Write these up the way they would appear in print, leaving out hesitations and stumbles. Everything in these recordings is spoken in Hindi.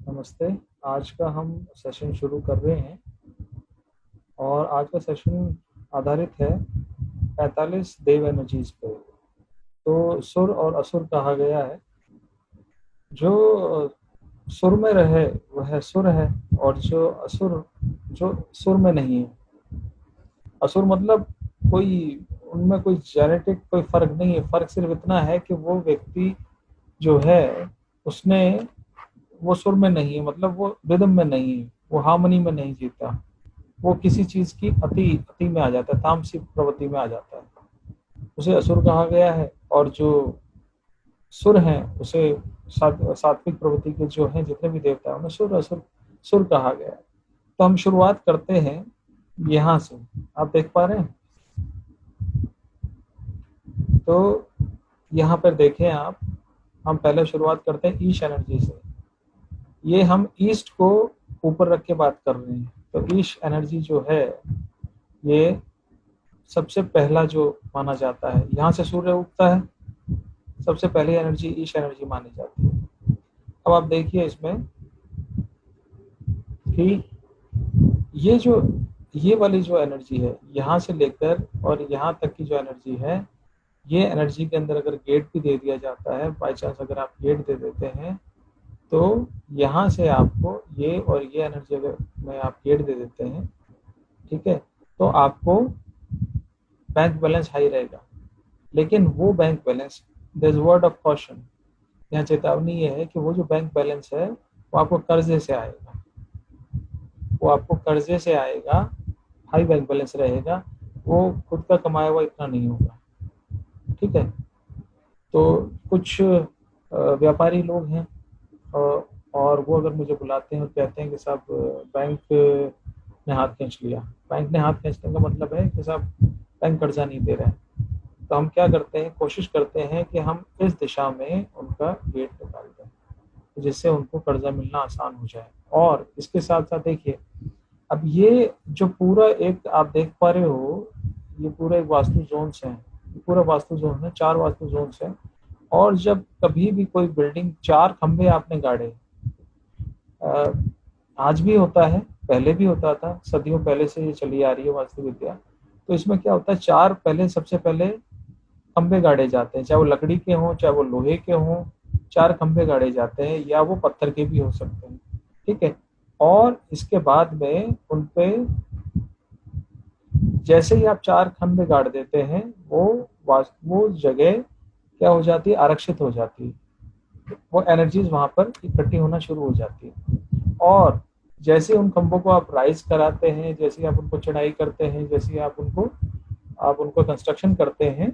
नमस्ते। आज का हम सेशन शुरू कर रहे हैं और आज का सेशन आधारित है 45 देव एनर्जीज पे। तो सुर और असुर कहा गया है। जो सुर में रहे वह सुर है और जो असुर जो सुर में नहीं है। असुर मतलब कोई उनमें कोई जेनेटिक कोई फर्क नहीं है। फर्क सिर्फ इतना है कि वो व्यक्ति जो है उसने वो सुर में नहीं है, मतलब वो रिदम में नहीं है, वो हार्मनी में नहीं जीता। वो किसी चीज की अति अति में आ जाता है, तामसिक प्रवृत्ति में आ जाता है, उसे असुर कहा गया है। और जो सुर हैं उसे सात्विक प्रवृत्ति के जो हैं जितने भी देवता हैं उन्हें सुर असुर सुर कहा गया है। तो हम शुरुआत करते हैं यहाँ से। आप देख पा रहे हैं? तो यहाँ पर देखें आप, हम पहले शुरुआत करते हैं ईश एनर्जी से। ये हम ईस्ट को ऊपर रख के बात कर रहे हैं। तो ईश एनर्जी जो है ये सबसे पहला जो माना जाता है, यहाँ से सूर्य उगता है, सबसे पहली एनर्जी ईश एनर्जी मानी जाती है। अब आप देखिए इसमें कि ये वाली जो एनर्जी है यहाँ से लेकर और यहाँ तक की जो एनर्जी है, ये एनर्जी के अंदर अगर गेट भी दे दिया जाता है, बाई चांस अगर आप गेट दे देते हैं, तो यहाँ से आपको ये और ये एनर्जी अगर में आप गेट दे देते हैं, ठीक है, तो आपको बैंक बैलेंस हाई रहेगा। लेकिन वो bank balance, there is word of caution, यहाँ चेतावनी ये है कि वो जो बैंक बैलेंस है वो आपको कर्जे से आएगा, वो आपको कर्जे से आएगा। हाई बैंक बैलेंस रहेगा, वो खुद का कमाया हुआ इतना नहीं होगा। ठीक है। तो कुछ व्यापारी लोग हैं और वो अगर मुझे बुलाते हैं और कहते हैं कि साहब बैंक ने हाथ खींच लिया। बैंक ने हाथ खींचने का मतलब है कि साहब बैंक कर्जा नहीं दे रहा है। तो हम क्या करते हैं, कोशिश करते हैं कि हम इस दिशा में उनका गेट निकाल दें जिससे उनको कर्जा मिलना आसान हो जाए। और इसके साथ साथ देखिए, अब ये जो पूरा एक आप देख पा रहे हो, ये पूरा एक वास्तु जोन्स है, पूरा वास्तु जोन है, 4 वास्तु जोन्स है। और जब कभी भी कोई बिल्डिंग 4 खंभे आपने गाड़े, आज भी होता है, पहले भी होता था, सदियों पहले से ये चली आ रही है वास्तु विद्या। तो इसमें क्या होता है, 4 पहले सबसे पहले खंभे गाड़े जाते हैं, चाहे वो लकड़ी के हों चाहे वो लोहे के हों, 4 खंभे गाड़े जाते हैं, या वो पत्थर के भी हो सकते हैं। ठीक है। और इसके बाद में उन पे जैसे ही आप 4 खंभे गाड़ देते हैं, वो जगह क्या हो जाती है, आरक्षित हो जाती है। वो एनर्जीज वहां पर इकट्ठी होना शुरू हो जाती है। और जैसे उन खंभों को आप राइज कराते हैं, जैसे आप उनको चढ़ाई करते हैं, जैसे आप उनको कंस्ट्रक्शन करते हैं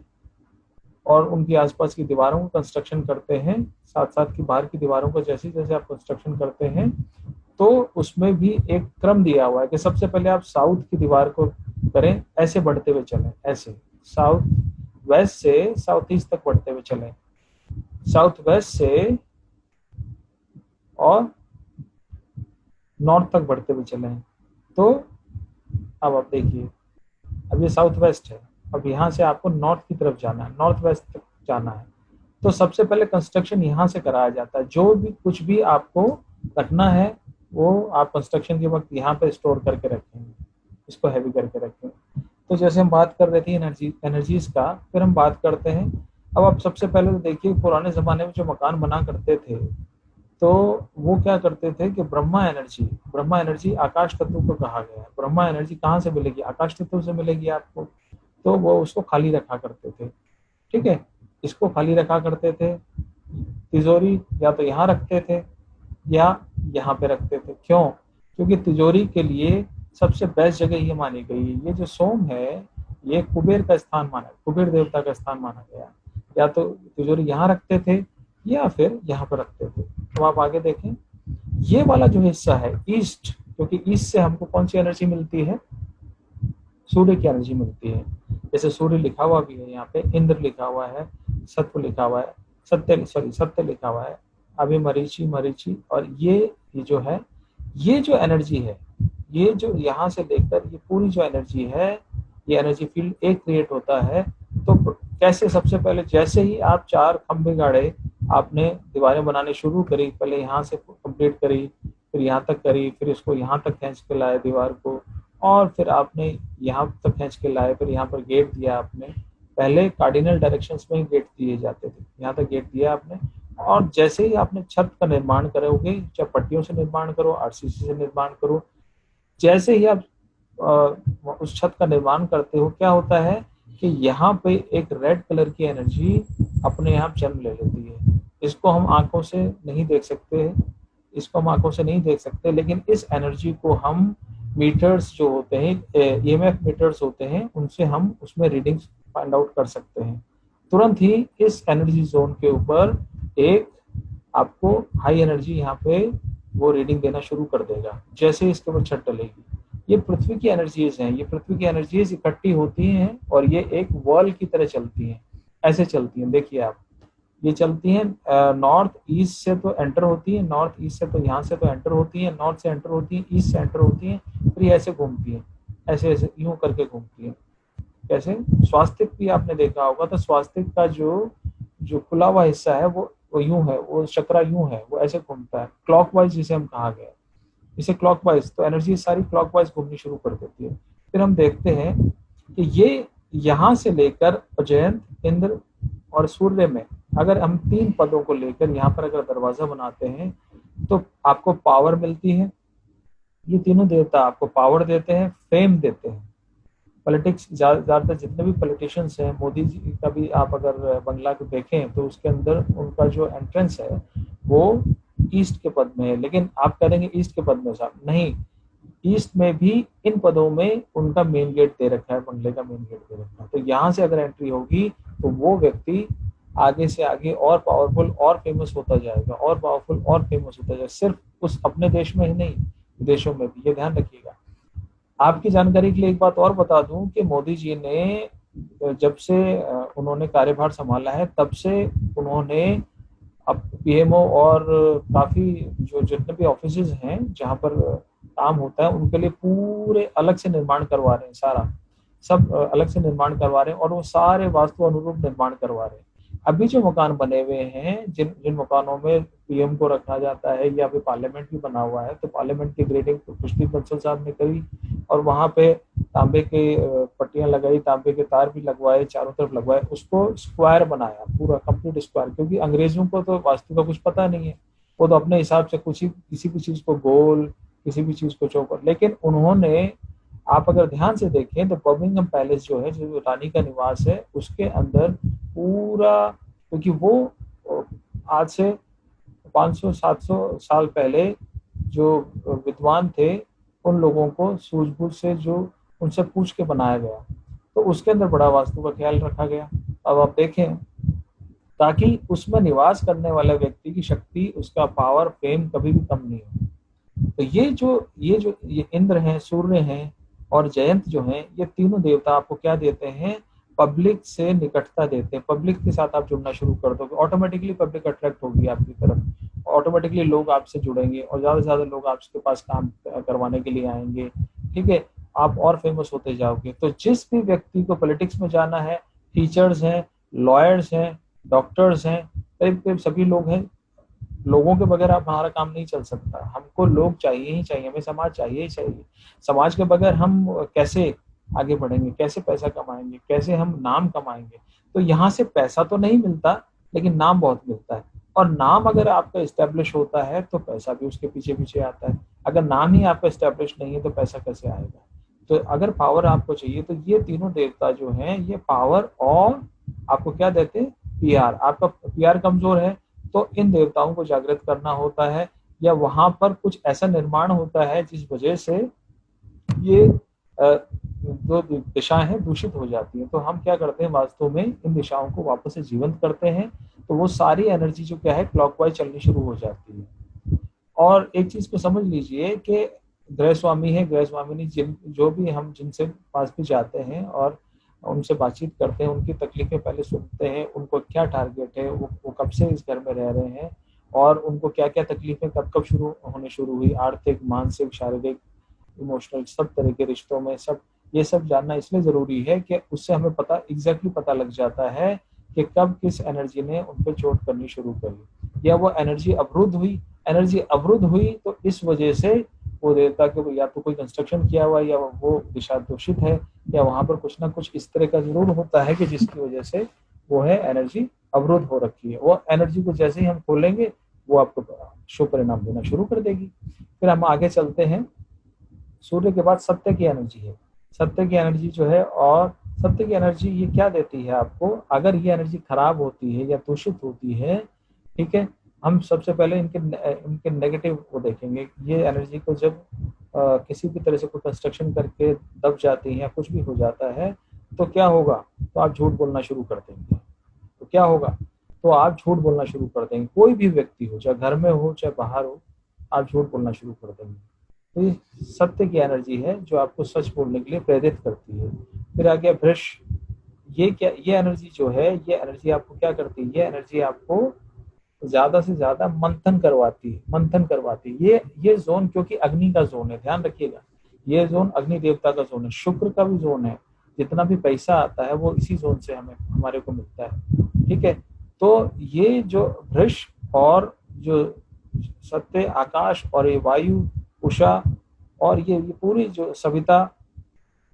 और उनकी आसपास की दीवारों को कंस्ट्रक्शन करते हैं, साथ साथ की बाहर की दीवारों को जैसे जैसे आप कंस्ट्रक्शन करते हैं, तो उसमें भी एक क्रम दिया हुआ है कि सबसे पहले आप साउथ की दीवार को करें, ऐसे बढ़ते हुए चलें, ऐसे साउथ वेस्ट से साउथ ईस्ट तक बढ़ते हुए चलें, साउथ वेस्ट से और नॉर्थ तक बढ़ते हुए चलें। तो अब आप देखिए, अब ये साउथ वेस्ट है, अब यहाँ से आपको नॉर्थ की तरफ जाना है, नॉर्थ वेस्ट तक जाना है। तो सबसे पहले कंस्ट्रक्शन यहाँ से कराया जाता है। जो भी कुछ भी आपको रखना है वो आप कंस्ट्रक्शन के वक्त यहाँ पे स्टोर करके रखेंगे, इसको हैवी करके रखेंगे। तो जैसे हम बात कर रहे थे एनर्जीज का, फिर हम बात करते हैं। अब आप सबसे पहले तो देखिए, पुराने जमाने में जो मकान बना करते थे, तो वो क्या करते थे कि ब्रह्मा एनर्जी आकाश तत्व को कहा गया है। ब्रह्मा एनर्जी कहाँ से मिलेगी, आकाश तत्व से मिलेगी आपको। तो वो उसको खाली रखा करते थे। ठीक है। इसको खाली रखा करते थे, तिजोरी या तो यहाँ रखते थे या यहाँ पे रखते थे। क्यों? क्योंकि तिजोरी के लिए सबसे बेस्ट जगह ये मानी गई है, ये जो सोम है ये कुबेर का स्थान माना, कुबेर देवता का स्थान माना गया। या तो तिजोरी यहाँ रखते थे या फिर यहाँ पर रखते थे। तो आप आगे देखें, ये वाला जो हिस्सा है ईस्ट, क्योंकि ईस्ट से हमको कौन सी एनर्जी मिलती है, सूर्य की एनर्जी मिलती है। जैसे सूर्य लिखा हुआ भी है यहाँ पे, इंद्र लिखा हुआ है, सत्व लिखा हुआ है, सत्य लिखा हुआ है, अभी मरीची। और ये जो है, ये जो एनर्जी है, ये जो यहाँ से लेकर ये पूरी जो एनर्जी है, ये एनर्जी फील्ड एक क्रिएट होता है। तो कैसे, सबसे पहले जैसे ही आप 4 खंभे गाड़े आपने दीवारें बनाने शुरू करी, पहले यहाँ से कंप्लीट करी, फिर यहाँ तक करी, फिर इसको यहाँ तक खींच के लाए दीवार को, और फिर आपने यहाँ तक खींच के लाए, फिर यहाँ पर गेट दिया आपने। पहले कार्डिनल डायरेक्शंस में ही गेट दिए जाते थे, यहाँ तक गेट दिया आपने। और जैसे ही आपने छत का निर्माण करोगे, चाहे पट्टियों से निर्माण करो, आरसीसी से निर्माण करो, जैसे ही आप उस छत का निर्माण करते हो, क्या होता है कि यहाँ पे एक रेड कलर की एनर्जी अपने आप जन्म ले लेती है। इसको हम आंखों से नहीं देख सकते, इसको हम आंखों से नहीं देख सकते, लेकिन इस एनर्जी को हम मीटर्स जो होते हैं, ईएमएफ मीटर्स होते हैं, उनसे हम उसमें रीडिंग्स फाइंड आउट कर सकते हैं। तुरंत ही इस एनर्जी जोन के ऊपर एक आपको हाई एनर्जी यहाँ पे वो रीडिंग देना शुरू कर देगा जैसे ही इसके ऊपर छत डलेगी। ये पृथ्वी की एनर्जीज हैं, ये पृथ्वी की एनर्जीज इकट्ठी होती हैं और ये एक वॉल की तरह चलती हैं, ऐसे चलती हैं। देखिए आप, ये चलती हैं नॉर्थ ईस्ट से तो एंटर होती है, नॉर्थ ईस्ट से तो यहाँ से तो एंटर होती है, नॉर्थ से एंटर होती है, ईस्ट से एंटर होती है, फिर ये ऐसे घूमती है, ऐसे ऐसे यूं करके घूमती है। कैसे स्वास्तिक भी आपने देखा होगा, तो स्वास्तिक का जो जो खुला हुआ हिस्सा है वो यूं है, वो चक्रा यूं है, वो ऐसे घूमता है क्लॉकवाइज जिसे हम कहा गया, इसे क्लॉकवाइज। तो एनर्जी सारी क्लॉकवाइज घूमनी शुरू कर देती है। फिर हम देखते हैं कि ये यहाँ से लेकर उज्जैन, इंद्र और सूर्य में, अगर हम 3 पदों को लेकर यहाँ पर अगर दरवाजा बनाते हैं तो आपको पावर मिलती है। ये तीनों देवता आपको पावर देते हैं, फेम देते हैं। पॉलिटिक्स ज़्यादातर जितने भी पॉलिटिशियंस हैं, मोदी जी का भी आप अगर बंगला को देखें तो उसके अंदर उनका जो एंट्रेंस है वो ईस्ट के पद में है। लेकिन आप करेंगे ईस्ट के पद में साहब, नहीं, ईस्ट में भी इन पदों में उनका मेन गेट दे रखा है, बंगले का मेन गेट दे रखा है। तो यहाँ से अगर एंट्री होगी तो वो व्यक्ति आगे से आगे और पावरफुल और फेमस होता जाएगा, और पावरफुल और फेमस होता जाएगा, सिर्फ उस अपने देश में ही नहीं, विदेशों में भी। ये ध्यान रखिएगा। आपकी जानकारी के लिए एक बात और बता दूं कि मोदी जी ने जब से उन्होंने कार्यभार संभाला है, तब से उन्होंने अब पीएमओ और काफी जो जितने भी ऑफिसेज हैं जहां पर काम होता है, उनके लिए पूरे अलग से निर्माण करवा रहे हैं, सारा सब अलग से निर्माण करवा रहे हैं, और वो सारे वास्तु अनुरूप निर्माण करवा रहे हैं। अभी जो मकान बने हुए हैं, जिन जिन मकानों में पीएम को रखा जाता है, या फिर पार्लियामेंट भी बना हुआ है, तो पार्लियामेंट की ग्रेडिंग तो पुष्टि बंसल साहब ने करी, और वहां पे तांबे के पट्टियां लगाई, तांबे के तार भी लगवाए, चारों तरफ लगवाए, उसको स्क्वायर बनाया, पूरा कंप्लीट स्क्वायर। क्योंकि अंग्रेजों को तो वास्तु का कुछ पता नहीं है, वो तो अपने हिसाब से कुछ ही किसी भी चीज को गोल, किसी भी चीज को चौकर। लेकिन उन्होंने, आप अगर ध्यान से देखें तो बर्मिंघम पैलेस जो है, जो रानी का निवास है, उसके अंदर पूरा, क्योंकि वो आज से 500-700 साल पहले जो विद्वान थे, उन लोगों को सूझबूझ से जो उनसे पूछ के बनाया गया, तो उसके अंदर बड़ा वास्तु का ख्याल रखा गया। अब आप देखें, ताकि उसमें निवास करने वाले व्यक्ति की शक्ति, उसका पावर, फेम कभी भी कम नहीं हो। तो ये इंद्र हैं, सूर्य हैं और जयंत जो हैं, ये तीनों देवता आपको क्या देते हैं? पब्लिक से निकटता देते हैं। पब्लिक के साथ आप जुड़ना शुरू कर दोगे, ऑटोमेटिकली पब्लिक अट्रैक्ट होगी आपकी तरफ, ऑटोमेटिकली लोग आपसे जुड़ेंगे और ज्यादा से ज्यादा लोग आपके पास काम करवाने के लिए आएंगे। ठीक है, आप और फेमस होते जाओगे। तो जिस भी व्यक्ति को पॉलिटिक्स में जाना है, टीचर्स हैं, लॉयर्स हैं, डॉक्टर्स हैं, करीब करीब सभी लोग हैं, लोगों के बगैर आप हमारा काम नहीं चल सकता। हमको लोग चाहिए ही चाहिए, हमें समाज चाहिए ही चाहिए। समाज के बगैर हम कैसे आगे बढ़ेंगे, कैसे पैसा कमाएंगे, कैसे हम नाम कमाएंगे? तो यहाँ से पैसा तो नहीं मिलता, लेकिन नाम बहुत मिलता है। और नाम अगर आपका इस्टेब्लिश होता है तो पैसा भी उसके पीछे पीछे आता है। अगर नाम ही आपका इस्टेब्लिश नहीं है तो पैसा कैसे आएगा? तो अगर पावर आपको चाहिए तो ये तीनों देवता जो हैं, ये पावर और आपको क्या देते हैं? पीआर। आपका पीआर कमजोर है तो इन देवताओं को जागृत करना होता है, या वहां पर कुछ ऐसा निर्माण होता है जिस वजह से ये जो दिशाएं हैं दूषित हो जाती हैं। तो हम क्या करते हैं, वास्तव में इन दिशाओं को वापस से जीवंत करते हैं, तो वो सारी एनर्जी जो क्या है, क्लॉकवाइज चलनी शुरू हो जाती है। और एक चीज को समझ लीजिए कि ग्रह स्वामी है, ग्रह स्वामिनी, जिन जो भी हम जिनसे पास भी जाते हैं और उनसे बातचीत करते हैं, उनकी तकलीफें पहले सुनते हैं, उनको क्या टारगेट है, वो कब से इस घर में रह रहे हैं, और उनको क्या क्या तकलीफें कब कब शुरू हुई, आर्थिक, मानसिक, शारीरिक, इमोशनल, सब तरह के रिश्तों में, सब ये सब जानना इसलिए जरूरी है कि उससे हमें पता एग्जैक्टली पता लग जाता है कि कब किस एनर्जी ने उन पर चोट करनी शुरू करी, या वो एनर्जी अवरुद्ध हुई। एनर्जी अवरुद्ध हुई तो इस वजह से वो देवता के या तो कोई कंस्ट्रक्शन किया हुआ, या वो दिशा दूषित है, या वहां पर कुछ ना कुछ इस तरह का जरूर होता है कि जिसकी वजह से वो है एनर्जी अवरुद्ध हो रखी है। वो एनर्जी को जैसे ही हम खोलेंगे वो आपको शुभ परिणाम देना शुरू कर देगी। फिर हम आगे चलते हैं। सूर्य के बाद सत्य की एनर्जी है। सत्य की एनर्जी जो है, और सत्य की एनर्जी ये क्या देती है आपको, अगर ये एनर्जी खराब होती है या दूषित होती है, ठीक है, हम सबसे पहले इनके नेगेटिव को देखेंगे। ये एनर्जी को जब किसी भी तरह से कोई कंस्ट्रक्शन करके दब जाती है या कुछ भी हो जाता है तो क्या होगा, तो आप झूठ बोलना शुरू कर देंगे। तो क्या होगा, तो आप झूठ बोलना शुरू कर देंगे। कोई भी व्यक्ति हो, चाहे घर में हो चाहे बाहर हो, आप झूठ बोलना शुरू कर देंगे। तो ये सत्य की एनर्जी है जो आपको सच बोलने के लिए प्रेरित करती है। फिर आ गया वृष। ये क्या, ये एनर्जी जो है, ये एनर्जी आपको क्या करती है, ये एनर्जी आपको ज्यादा से ज्यादा मंथन करवाती है, मंथन करवाती है। ये जोन क्योंकि अग्नि का जोन है, ध्यान रखिएगा, ये जोन अग्नि देवता का जोन है, शुक्र का भी जोन है। जितना भी पैसा आता है वो इसी जोन से हमें हमारे को मिलता है, ठीक है। तो ये जो वृष और जो सत्य, आकाश और ये वायु, उषा, और ये पूरी जो सविता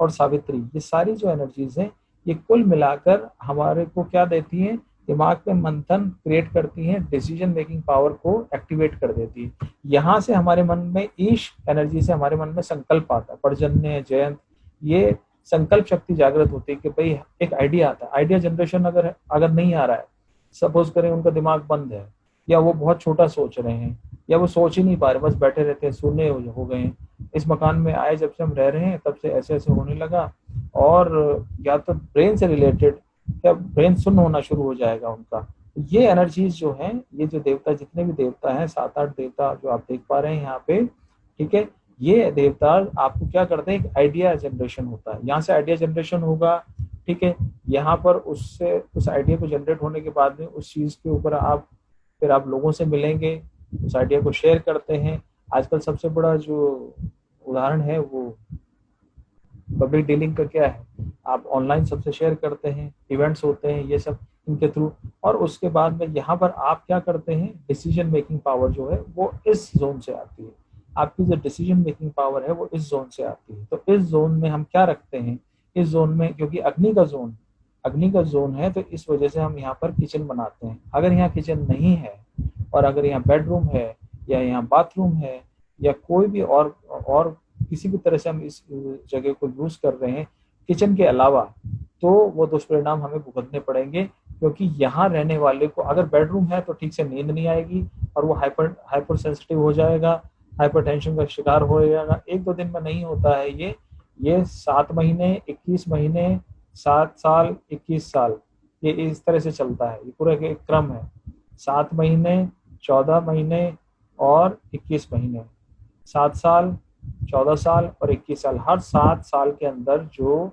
और सावित्री, ये सारी जो एनर्जीज हैं, ये कुल मिलाकर हमारे को क्या देती हैं, दिमाग में मंथन क्रिएट करती हैं, डिसीजन मेकिंग पावर को एक्टिवेट कर देती है। यहाँ से हमारे मन में ईश एनर्जी से हमारे मन में संकल्प आता है, पर्जन्य, जयंत, ये संकल्प शक्ति जागृत होती है कि भाई एक आइडिया आता है। आइडिया जनरेशन अगर नहीं आ रहा है, सपोज करें उनका दिमाग बंद है, या वो बहुत छोटा सोच रहे हैं, या वो सोच ही नहीं पा रहे, बस बैठे रहते हैं, शून्य हो गए हैं। इस मकान में आए जब से हम रह रहे हैं तब से ऐसे ऐसे होने लगा, और या तो ब्रेन से रिलेटेड, या ब्रेन सुन्न होना शुरू हो जाएगा उनका। ये एनर्जीज जो हैं, ये जो देवता, जितने भी देवता हैं, 7-8 देवता जो आप देख पा रहे हैं यहाँ पे, ठीक है, ये देवता आपको क्या करते हैं, एक आइडिया जनरेशन होता है, यहाँ से आइडिया जनरेशन होगा, ठीक है। यहाँ पर उससे उस आइडिया को जनरेट होने के बाद में उस चीज के ऊपर फिर आप लोगों से मिलेंगे, उस आइडिया को शेयर करते हैं। आजकल सबसे बड़ा जो उदाहरण है वो पब्लिक डीलिंग का क्या है, आप ऑनलाइन सबसे शेयर करते हैं, इवेंट्स होते हैं ये सब इनके थ्रू, और उसके बाद में यहाँ पर आप क्या करते हैं, डिसीजन मेकिंग पावर जो है वो इस जोन से आती है। आपकी जो डिसीजन मेकिंग पावर है वो इस जोन से आती है। तो इस जोन में हम क्या रखते हैं, इस जोन में, क्योंकि अग्नि का जोन है, तो इस वजह से हम यहाँ पर किचन बनाते हैं। अगर यहाँ किचन नहीं है, और अगर यहाँ बेडरूम है, या यहाँ बाथरूम है, या कोई भी और किसी भी तरह से हम इस जगह को यूज कर रहे हैं किचन के अलावा, तो वो दुष्परिणाम हमें भुगतने पड़ेंगे। क्योंकि यहाँ रहने वाले को, अगर बेडरूम है तो ठीक से नींद नहीं आएगी, और वो हाइपर सेंसिटिव हो जाएगा, हाइपरटेंशन का शिकार हो जाएगा। 1-2 दिन में नहीं होता है ये 7 महीने, 21 महीने, 7 साल, 21 साल, ये इस तरह से चलता है। ये पूरा एक क्रम है, 7 महीने, 14 महीने और 21 महीने, 7 साल, 14 साल और 21 साल। हर 7 साल के अंदर जो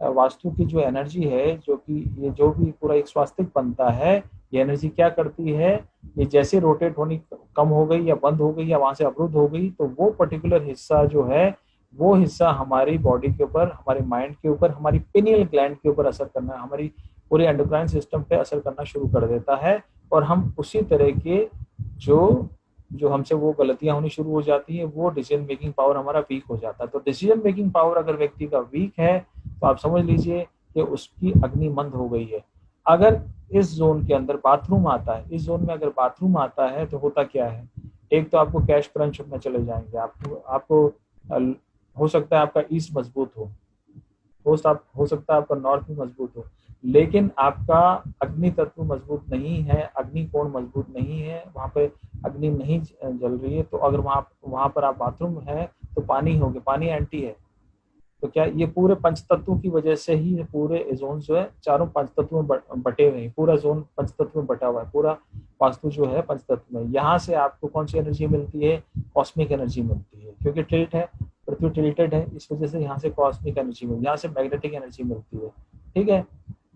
वास्तु की जो एनर्जी है, जो कि ये जो भी पूरा एक स्वास्तिक बनता है, ये एनर्जी क्या करती है, ये जैसे रोटेट होनी कम हो गई या बंद हो गई या वहां से अवरुद्ध हो गई, तो वो पर्टिकुलर हिस्सा जो है, वो हिस्सा हमारी बॉडी के ऊपर, हमारे माइंड के ऊपर, हमारी पिनियल ग्लैंड के ऊपर असर करना, हमारी पूरे एंडोक्राइन सिस्टम पे असर करना शुरू कर देता है। और हम उसी तरह के जो हमसे वो गलतियां होनी शुरू हो जाती है, वो डिसीजन मेकिंग पावर हमारा वीक हो जाता है। तो डिसीजन मेकिंग पावर अगर व्यक्ति का वीक है तो आप समझ लीजिए कि उसकी अग्नि मंद हो गई है। अगर इस जोन के अंदर बाथरूम आता है, इस जोन में अगर बाथरूम आता है तो होता क्या है, एक तो आपको कैश क्रंच में चले जाएंगे, आपको हो सकता है आपका ईस्ट मजबूत हो सकता है आपका नॉर्थ भी मजबूत हो, लेकिन आपका अग्नि तत्व मजबूत नहीं है, अग्नि कोण मजबूत नहीं है, वहां पे अग्नि नहीं जल रही है। तो अगर वहां पर आप बाथरूम है तो पानी होगा, पानी एंटी है, तो क्या ये पूरे पंच तत्वों की वजह से ही पूरे जोन जो है चारों पंच तत्वों में बटे हुए हैं, पूरा जोन पंच तत्व में बटा हुआ है, पूरा वास्तु जो है पंच तत्व में। यहाँ से आपको कौन सी एनर्जी मिलती है, कॉस्मिक एनर्जी मिलती है, क्योंकि टिल्ट है, पृथ्वी टिल्टेड है, इस वजह से यहाँ से कॉस्मिक एनर्जी मिलती है, यहाँ से मैग्नेटिक एनर्जी मिलती है, ठीक है।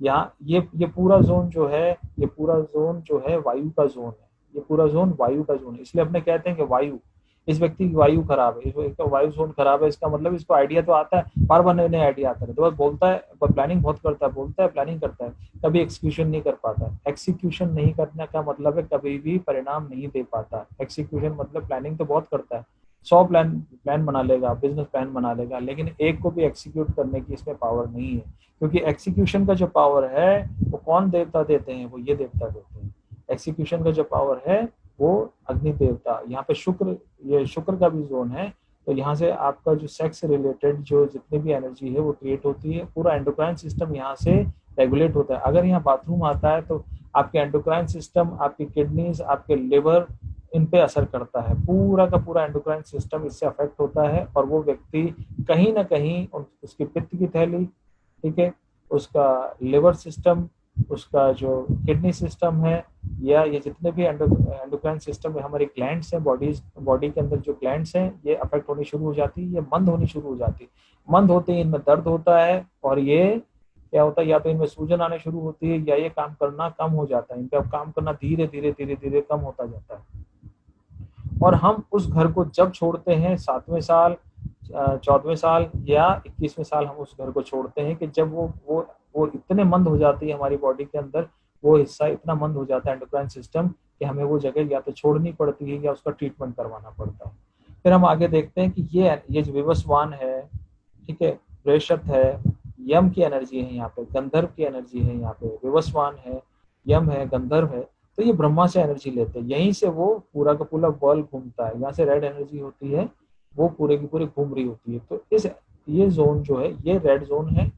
यहाँ ये पूरा जोन जो है, वायु का जोन है, ये पूरा जोन वायु का जोन है। इसलिए अपने कहते हैं कि वायु, इस व्यक्ति की वायु खराब है, इसका वायु जोन खराब है, इसका मतलब इसको आइडिया तो आता है, बार बार नए नए आइडिया आते रहते हैं, बस बोलता है, प्लानिंग बहुत करता है, बोलता है प्लानिंग करता है, कभी एक्सिक्यूशन नहीं कर पाता। एक्सिक्यूशन नहीं करने का मतलब है कभी भी परिणाम नहीं दे पाता। एक्सिक्यूशन मतलब प्लानिंग तो बहुत करता है, 100 प्लान बना लेगा, बिजनेस प्लान बना लेगा, लेकिन एक को भी एग्जीक्यूट करने की इसमें पावर नहीं है, क्योंकि एक्सिक्यूशन का जो पावर है वो कौन देवता देते हैं, वो ये देवता देते हैं। एक्सिक्यूशन का जो पावर है वो अग्नि देवता, यहाँ पे शुक्र, ये शुक्र का भी जोन है, तो यहाँ से आपका जो सेक्स से रिलेटेड जो जितनी भी एनर्जी है वो क्रिएट होती है, पूरा एंडोक्राइन सिस्टम यहाँ से रेगुलेट होता है। अगर यहाँ बाथरूम आता है तो आपके एंडोक्राइन सिस्टम, आपकी किडनीज, आपके लिवर, इन पे असर करता है, पूरा का पूरा एंडोक्राइन सिस्टम इससे अफेक्ट होता है, और वो व्यक्ति कहीं ना कहीं उसकी पित्त की थैली, ठीक है, उसका लिवर सिस्टम, उसका जो किडनी सिस्टम है, या ये जितने भी एंडोक्राइन सिस्टम में हमारी ग्लैंड्स हैं, बॉडी के अंदर जो ग्लैंड्स हैं, ये अफेक्ट होनी शुरू हो जाती है, ये मंद होनी शुरू हो जाती है। मंद होते ही इनमें दर्द होता है, और ये क्या होता है, या तो इनमें सूजन आने शुरू होती है, या ये काम करना कम हो जाता है, इनका काम करना धीरे धीरे धीरे धीरे कम होता जाता है। और हम उस घर को जब छोड़ते हैं 7वें साल, 14वें साल या 21वें साल, हम उस घर को छोड़ते हैं कि जब वो इतने मंद हो जाती है हमारी बॉडी के अंदर, वो हिस्सा इतना मंद हो जाता है एंडोक्राइन सिस्टम, कि हमें वो जगह या तो छोड़नी पड़ती है या उसका ट्रीटमेंट करवाना पड़ता है। फिर हम आगे देखते हैं कि ये जो विवस्वान है, ठीक है, प्रेषत है, यम की एनर्जी है, यहाँ पे गंधर्व की एनर्जी है, यहाँ पे विवस्वान है, यम है, गंधर्व है, तो ये ब्रह्मा से एनर्जी लेते हैं, यहीं से वो पूरा का पूरा वर्ल्ड घूमता है, यहाँ से रेड एनर्जी होती है, वो पूरे की पूरी घूम रही होती है। तो ये जोन जो है ये रेड जोन है,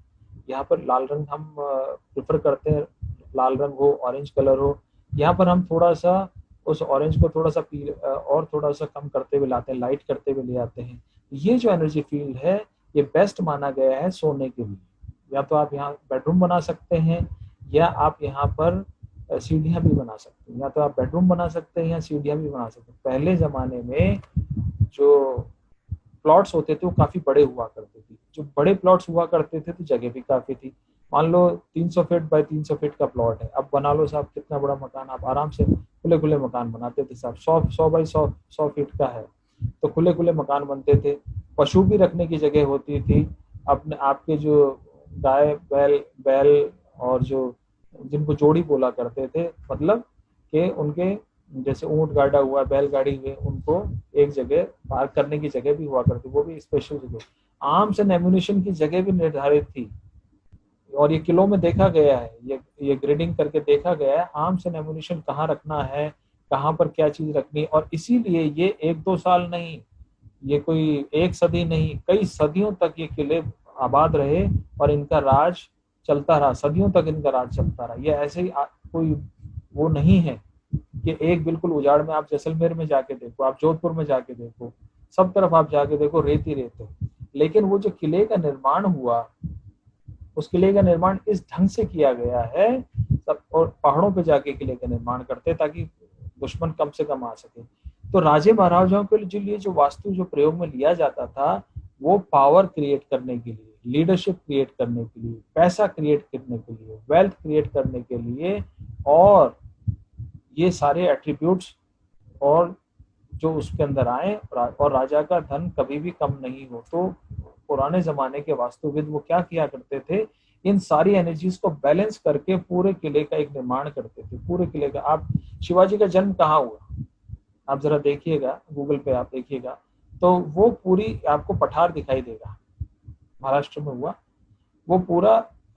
यहाँ पर लाल रंग हम प्रेफर करते हैं, लाल रंग हो, ऑरेंज कलर हो, यहाँ पर हम थोड़ा सा उस ऑरेंज को थोड़ा सा और थोड़ा सा कम करते हुए लाते हैं, लाइट करते हुए ले आते हैं। ये जो एनर्जी फील्ड है ये बेस्ट माना गया है सोने के लिए, या तो आप यहाँ बेडरूम बना सकते हैं, या आप यहाँ पर सीढ़ियाँ भी बना सकते हैं, या तो आप बेडरूम बना सकते हैं या सीढ़ियाँ भी बना सकते हैं। पहले ज़माने में जो प्लॉट्स होते थे वो काफ़ी बड़े हुआ करते थे, जो बड़े प्लॉट्स हुआ करते थे तो जगह भी काफ़ी थी। मान लो 300 फीट बाय 300 फीट का प्लॉट है, अब बना लो साहब कितना बड़ा मकान, आप आराम से खुले खुले मकान बनाते थे साहब, 100 बाई 100 फीट का है तो खुले खुले मकान बनते थे। पशु भी रखने की जगह होती थी, अपने आपके जो गाय बैल और जो जिनको जोड़ी बोला करते थे, मतलब कि उनके जैसे ऊंट गाड़ा हुआ, बैलगाड़ी हुए, उनको एक जगह पार्क करने की जगह भी हुआ करती, वो भी स्पेशल जगह। आर्म्स एंड एम्यूनिशन की जगह भी निर्धारित थी, और ये किलो में देखा गया है, ये ग्रेडिंग करके देखा गया है आर्म्स एंड एम्यूनिशन कहाँ रखना है, कहाँ पर क्या चीज रखनी, और इसीलिए ये 1-2 साल नहीं, ये कोई 1 सदी नहीं, कई सदियों तक ये किले आबाद रहे और इनका राज चलता रहा, सदियों तक इनका राज चलता रहा। ये ऐसे ही कोई वो नहीं है कि एक बिल्कुल उजाड़ में, आप जैसलमेर में जाके देखो, आप जोधपुर में जाके देखो, सब तरफ आप जाके देखो रेत ही रेत है। लेकिन वो जो किले का निर्माण हुआ, उस किले का निर्माण इस ढंग से किया गया है सब, और पहाड़ों पे जाके किले का निर्माण करते ताकि दुश्मन कम से कम आ सके। तो राजे महाराजाओं के लिए जो वास्तु जो प्रयोग में लिया जाता था वो पावर क्रिएट करने के लिए, लीडरशिप क्रिएट करने के लिए, पैसा क्रिएट करने के लिए, वेल्थ क्रिएट करने के लिए, और ये सारे एट्रीब्यूट्स और जो उसके अंदर आए, और राजा का धन कभी भी कम नहीं हो। तो पुराने जमाने के वास्तुविद वो क्या किया करते थे, इन सारी एनर्जीज को बैलेंस करके पूरे किले का एक निर्माण करते थे, पूरे किले का। आप शिवाजी का जन्म कहाँ हुआ, आप जरा देखिएगा, गूगल पे आप देखिएगा तो वो पूरी आपको पठार दिखाई देगा, महाराष्ट्र में हुआ वो पूरा,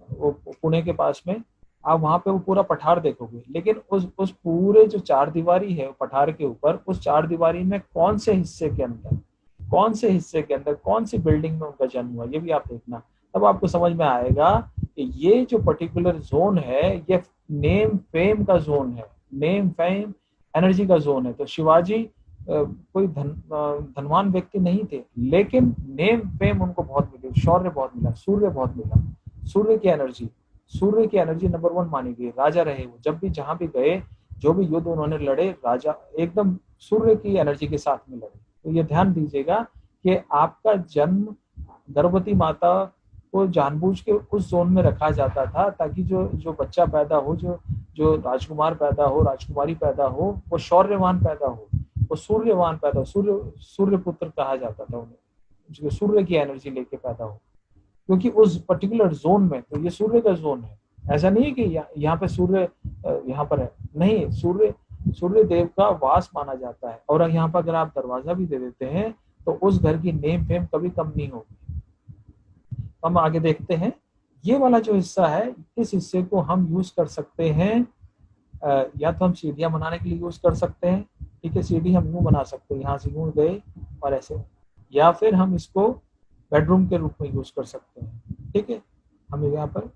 वो पुणे के पास में, आप वहां पे वो पूरा पठार देखोगे। लेकिन उस पूरे जो 4 दीवारी है पठार के ऊपर, उस 4 दीवारी में कौन से हिस्से के अंदर, कौन सी बिल्डिंग में उनका जन्म हुआ, ये भी आप देखना, तब आपको समझ में आएगा कि ये जो पर्टिकुलर जोन है ये नेम फेम का जोन है, नेम फेम एनर्जी का जोन है। तो शिवाजी कोई धनवान व्यक्ति नहीं थे, लेकिन नेम फेम उनको बहुत मिली, शौर्य बहुत मिला, सूर्य बहुत मिला, सूर्य की एनर्जी नंबर 1 मानी गई। राजा रहे वो, जब भी जहां भी गए, जो भी युद्ध उन्होंने लड़े, राजा एकदम सूर्य की एनर्जी के साथ में लड़े। तो ये ध्यान दीजिएगा कि आपका जन्म गर्भवती माता को जानबूझ के उस जोन में रखा जाता था ताकि जो बच्चा पैदा हो, जो राजकुमार पैदा हो, राजकुमारी पैदा हो, वो शौर्यवान पैदा हो। वो सूर्यवान पैदा हो, सूर्य पुत्र कहा जाता था उन्हें, जो सूर्य की एनर्जी लेके पैदा हो, क्योंकि उस पर्टिकुलर जोन में, तो ये सूर्य का जोन है। ऐसा नहीं है कि यहाँ पे सूर्य यहाँ पर है, नहीं, सूर्य देव का वास माना जाता है। और यहाँ पर अगर आप दरवाजा भी दे देते हैं तो उस घर की नेम फेम कभी कम नहीं होगी। हम आगे देखते हैं, ये वाला जो हिस्सा है, इस हिस्से को हम यूज कर सकते हैं, या तो हम सीढ़ियां बनाने के लिए यूज कर सकते हैं, ठीक है, सीढ़ी हम यूं बना सकते हैं, यहाँ से यूं गए और ऐसे, या फिर हम इसको बेडरूम के रूप में यूज कर सकते हैं, ठीक है। हम यहाँ पर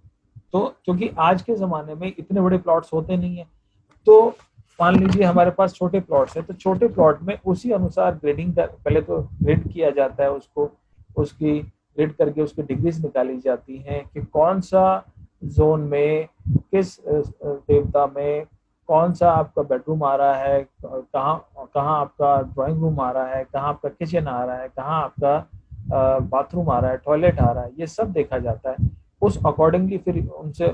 तो क्योंकि आज के ज़माने में इतने बड़े प्लॉट्स होते नहीं है, तो मान लीजिए हमारे पास छोटे प्लॉट्स हैं, तो छोटे प्लॉट में उसी अनुसार ग्रेडिंग पहले तो ग्रेड किया जाता है उसको, उसकी ग्रेड करके उसकी डिग्रीज निकाली जाती हैं कि कौन सा जोन में, किस देवता में कौन सा आपका बेडरूम आ रहा है, कहाँ कहाँ आपका ड्राइंग रूम आ रहा है, कहाँ आपका किचन आ रहा है, कहाँ आपका बाथरूम आ रहा है, टॉयलेट आ रहा है, ये सब देखा जाता है। उस अकॉर्डिंगली फिर उनसे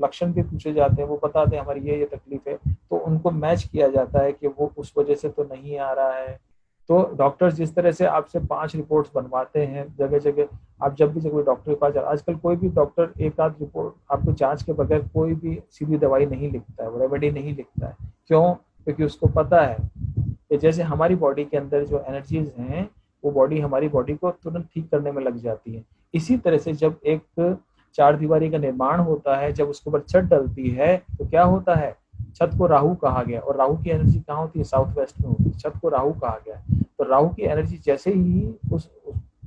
लक्षण भी पूछे जाते हैं, वो बताते हैं हमारी ये तकलीफ है, तो उनको मैच किया जाता है कि वो उस वजह से तो नहीं आ रहा है। तो डॉक्टर्स जिस तरह से आपसे 5 रिपोर्ट्स बनवाते हैं जगह जगह, आप जब भी कोई डॉक्टर के पास जाए, आजकल कोई भी डॉक्टर एक आध रिपोर्ट आपको जांच के बगैर कोई भी सीधी दवाई नहीं लिखता है, रेमेडी नहीं लिखता है। क्यों? क्योंकि उसको पता है कि जैसे हमारी बॉडी के अंदर जो एनर्जीज हैं, वो बॉडी हमारी बॉडी को तुरंत ठीक करने में लग जाती है। इसी तरह से जब एक चार दीवारी का निर्माण होता है, जब उसके ऊपर छत डलती है तो क्या होता है, छत को राहु कहा गया, और राहु की एनर्जी कहाँ होती है, साउथ वेस्ट में होती है, छत को राहु कहा गया। तो राहु की एनर्जी जैसे ही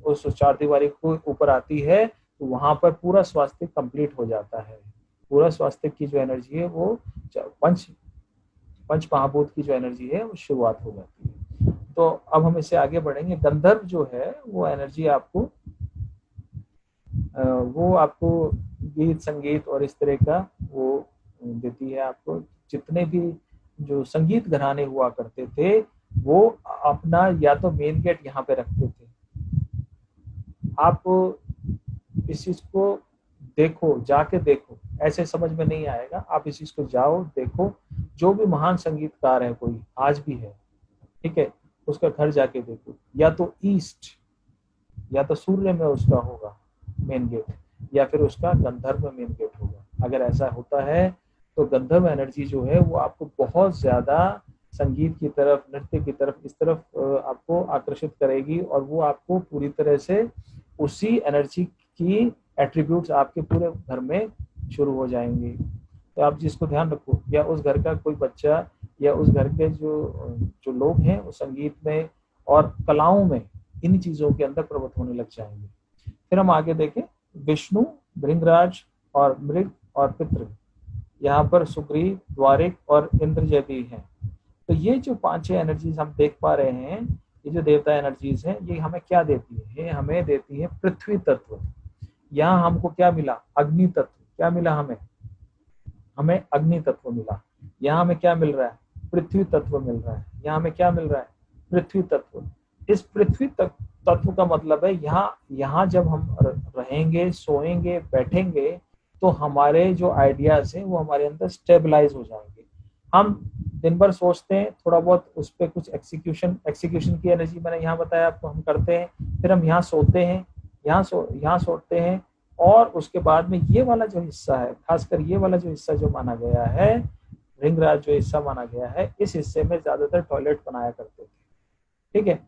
उस चार दीवारी को ऊपर आती है, तो वहां पर पूरा स्वास्थ्य कंप्लीट हो जाता है। पूरा स्वास्थ्य की जो एनर्जी है वो पंच महाभूत की जो एनर्जी है वो शुरुआत हो जाती है। तो अब हम इससे आगे बढ़ेंगे। गंधर्व जो है वो एनर्जी आपको गीत संगीत और इस तरह का वो देती है आपको। जितने भी जो संगीत घराने हुआ करते थे वो अपना या तो मेन गेट यहाँ पे रखते थे। आप इस चीज को देखो, जाके देखो, ऐसे समझ में नहीं आएगा, आप इस चीज को जाओ देखो। जो भी महान संगीतकार है, कोई आज भी है, ठीक है, उसका घर जाके देखो, या तो ईस्ट या तो सूर्य में उसका होगा मेन गेट, या फिर उसका गंधर्व में मेन गेट होगा। अगर ऐसा होता है तो गंधर्व एनर्जी जो है वो आपको बहुत ज्यादा संगीत की तरफ, नृत्य की तरफ, इस तरफ आपको आकर्षित करेगी, और वो आपको पूरी तरह से उसी एनर्जी की एट्रीब्यूट्स आपके पूरे घर में शुरू हो जाएंगे। तो आप जिसको ध्यान रखो, या उस घर का कोई बच्चा या उस घर के जो लोग हैं वो संगीत में और कलाओं में, इन चीजों के अंदर प्रवृत्त होने लग जाएंगे। फिर हम आगे देखें, विष्णु, भृंगराज और मृग और पितृ, यहाँ पर सुग्रीव, द्वारिक और इंद्रजयदी हैं। तो ये जो 5-6 एनर्जीज हम देख पा रहे हैं, ये जो देवता एनर्जीज हैं, ये हमें क्या देती है? ये हमें देती है पृथ्वी तत्व। यहाँ हमको क्या मिला? अग्नि तत्व। क्या मिला हमें? हमें अग्नि तत्व मिला। यहाँ हमें क्या मिल रहा है? पृथ्वी तत्व मिल रहा है। यहाँ हमें क्या मिल रहा है? पृथ्वी तत्व। इस पृथ्वी तत्व का मतलब है यहाँ जब हम रहेंगे, सोएंगे, बैठेंगे, तो हमारे जो आइडियाज हैं वो हमारे अंदर स्टेबलाइज हो जाएंगे। हम दिन भर सोचते हैं, थोड़ा बहुत उस पर कुछ एक्सिक्यूशन की एनर्जी मैंने यहाँ बताया आपको, हम करते हैं, फिर हम यहाँ सोते हैं, यहाँ सोते हैं, और उसके बाद में ये वाला जो हिस्सा है, खासकर ये वाला जो हिस्सा जो माना गया है, भृंगराज जो हिस्सा माना गया है, इस हिस्से में ज्यादातर टॉयलेट बनाया करते थे, ठीक है।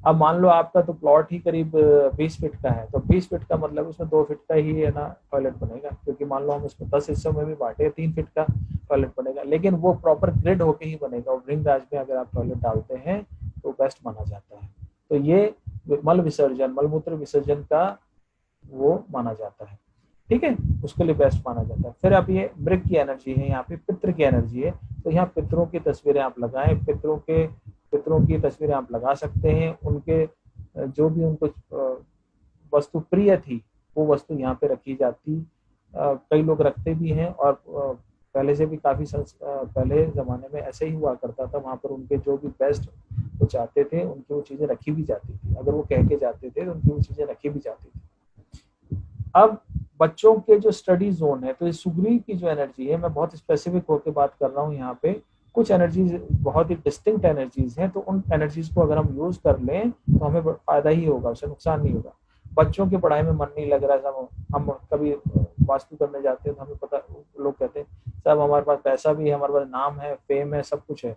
अब मान लो आपका तो प्लॉट ही करीब 20 फीट का है, तो 20 फीट का मतलब उसमें 2 फीट का ही है ना टॉयलेट बनेगा, क्योंकि मान लो हम उसमें 10 हिस्सों में भी बांटे, 3 फीट का टॉयलेट बनेगा, लेकिन वो प्रॉपर ग्रिड होके ही बनेगा। और भृंगराज में अगर आप टॉयलेट डालते हैं तो बेस्ट माना जाता है। तो ये मलमूत्र विसर्जन का वो माना जाता है, ठीक है, उसके लिए बेस्ट माना जाता है। फिर अब ये मृग की एनर्जी है, यहाँ पे पितृ की एनर्जी है, तो यहाँ पितरों की तस्वीरें आप लगाएं, पितरों की तस्वीरें आप लगा सकते हैं। उनके जो भी उनको वस्तु प्रिय थी वो वस्तु यहाँ पे रखी जाती। कई लोग रखते भी हैं, और पहले से भी काफी पहले जमाने में ऐसे ही हुआ करता था। वहां पर उनके जो भी बेस्ट वो चाहते थे, उनकी वो चीजें रखी भी जाती थी। अगर वो कह के जाते थे तो उनकी वो चीजें रखी भी जाती थी। अब बच्चों के जो स्टडी जोन है, तो ये सुग्रीव की जो एनर्जी है, मैं बहुत स्पेसिफिक होकर बात कर रहा हूँ यहाँ पे, कुछ एनर्जीज बहुत ही डिस्टिंक्ट एनर्जीज हैं, तो उन एनर्जीज को अगर हम यूज कर लें तो हमें फायदा ही होगा, उससे नुकसान नहीं होगा। बच्चों की पढ़ाई में मन नहीं लग रहा है, सब हम कभी वास्तु करने जाते हैं तो हमें पता, लोग कहते हैं सब हमारे पास पैसा भी है, हमारे पास नाम है, फेम है, सब कुछ है,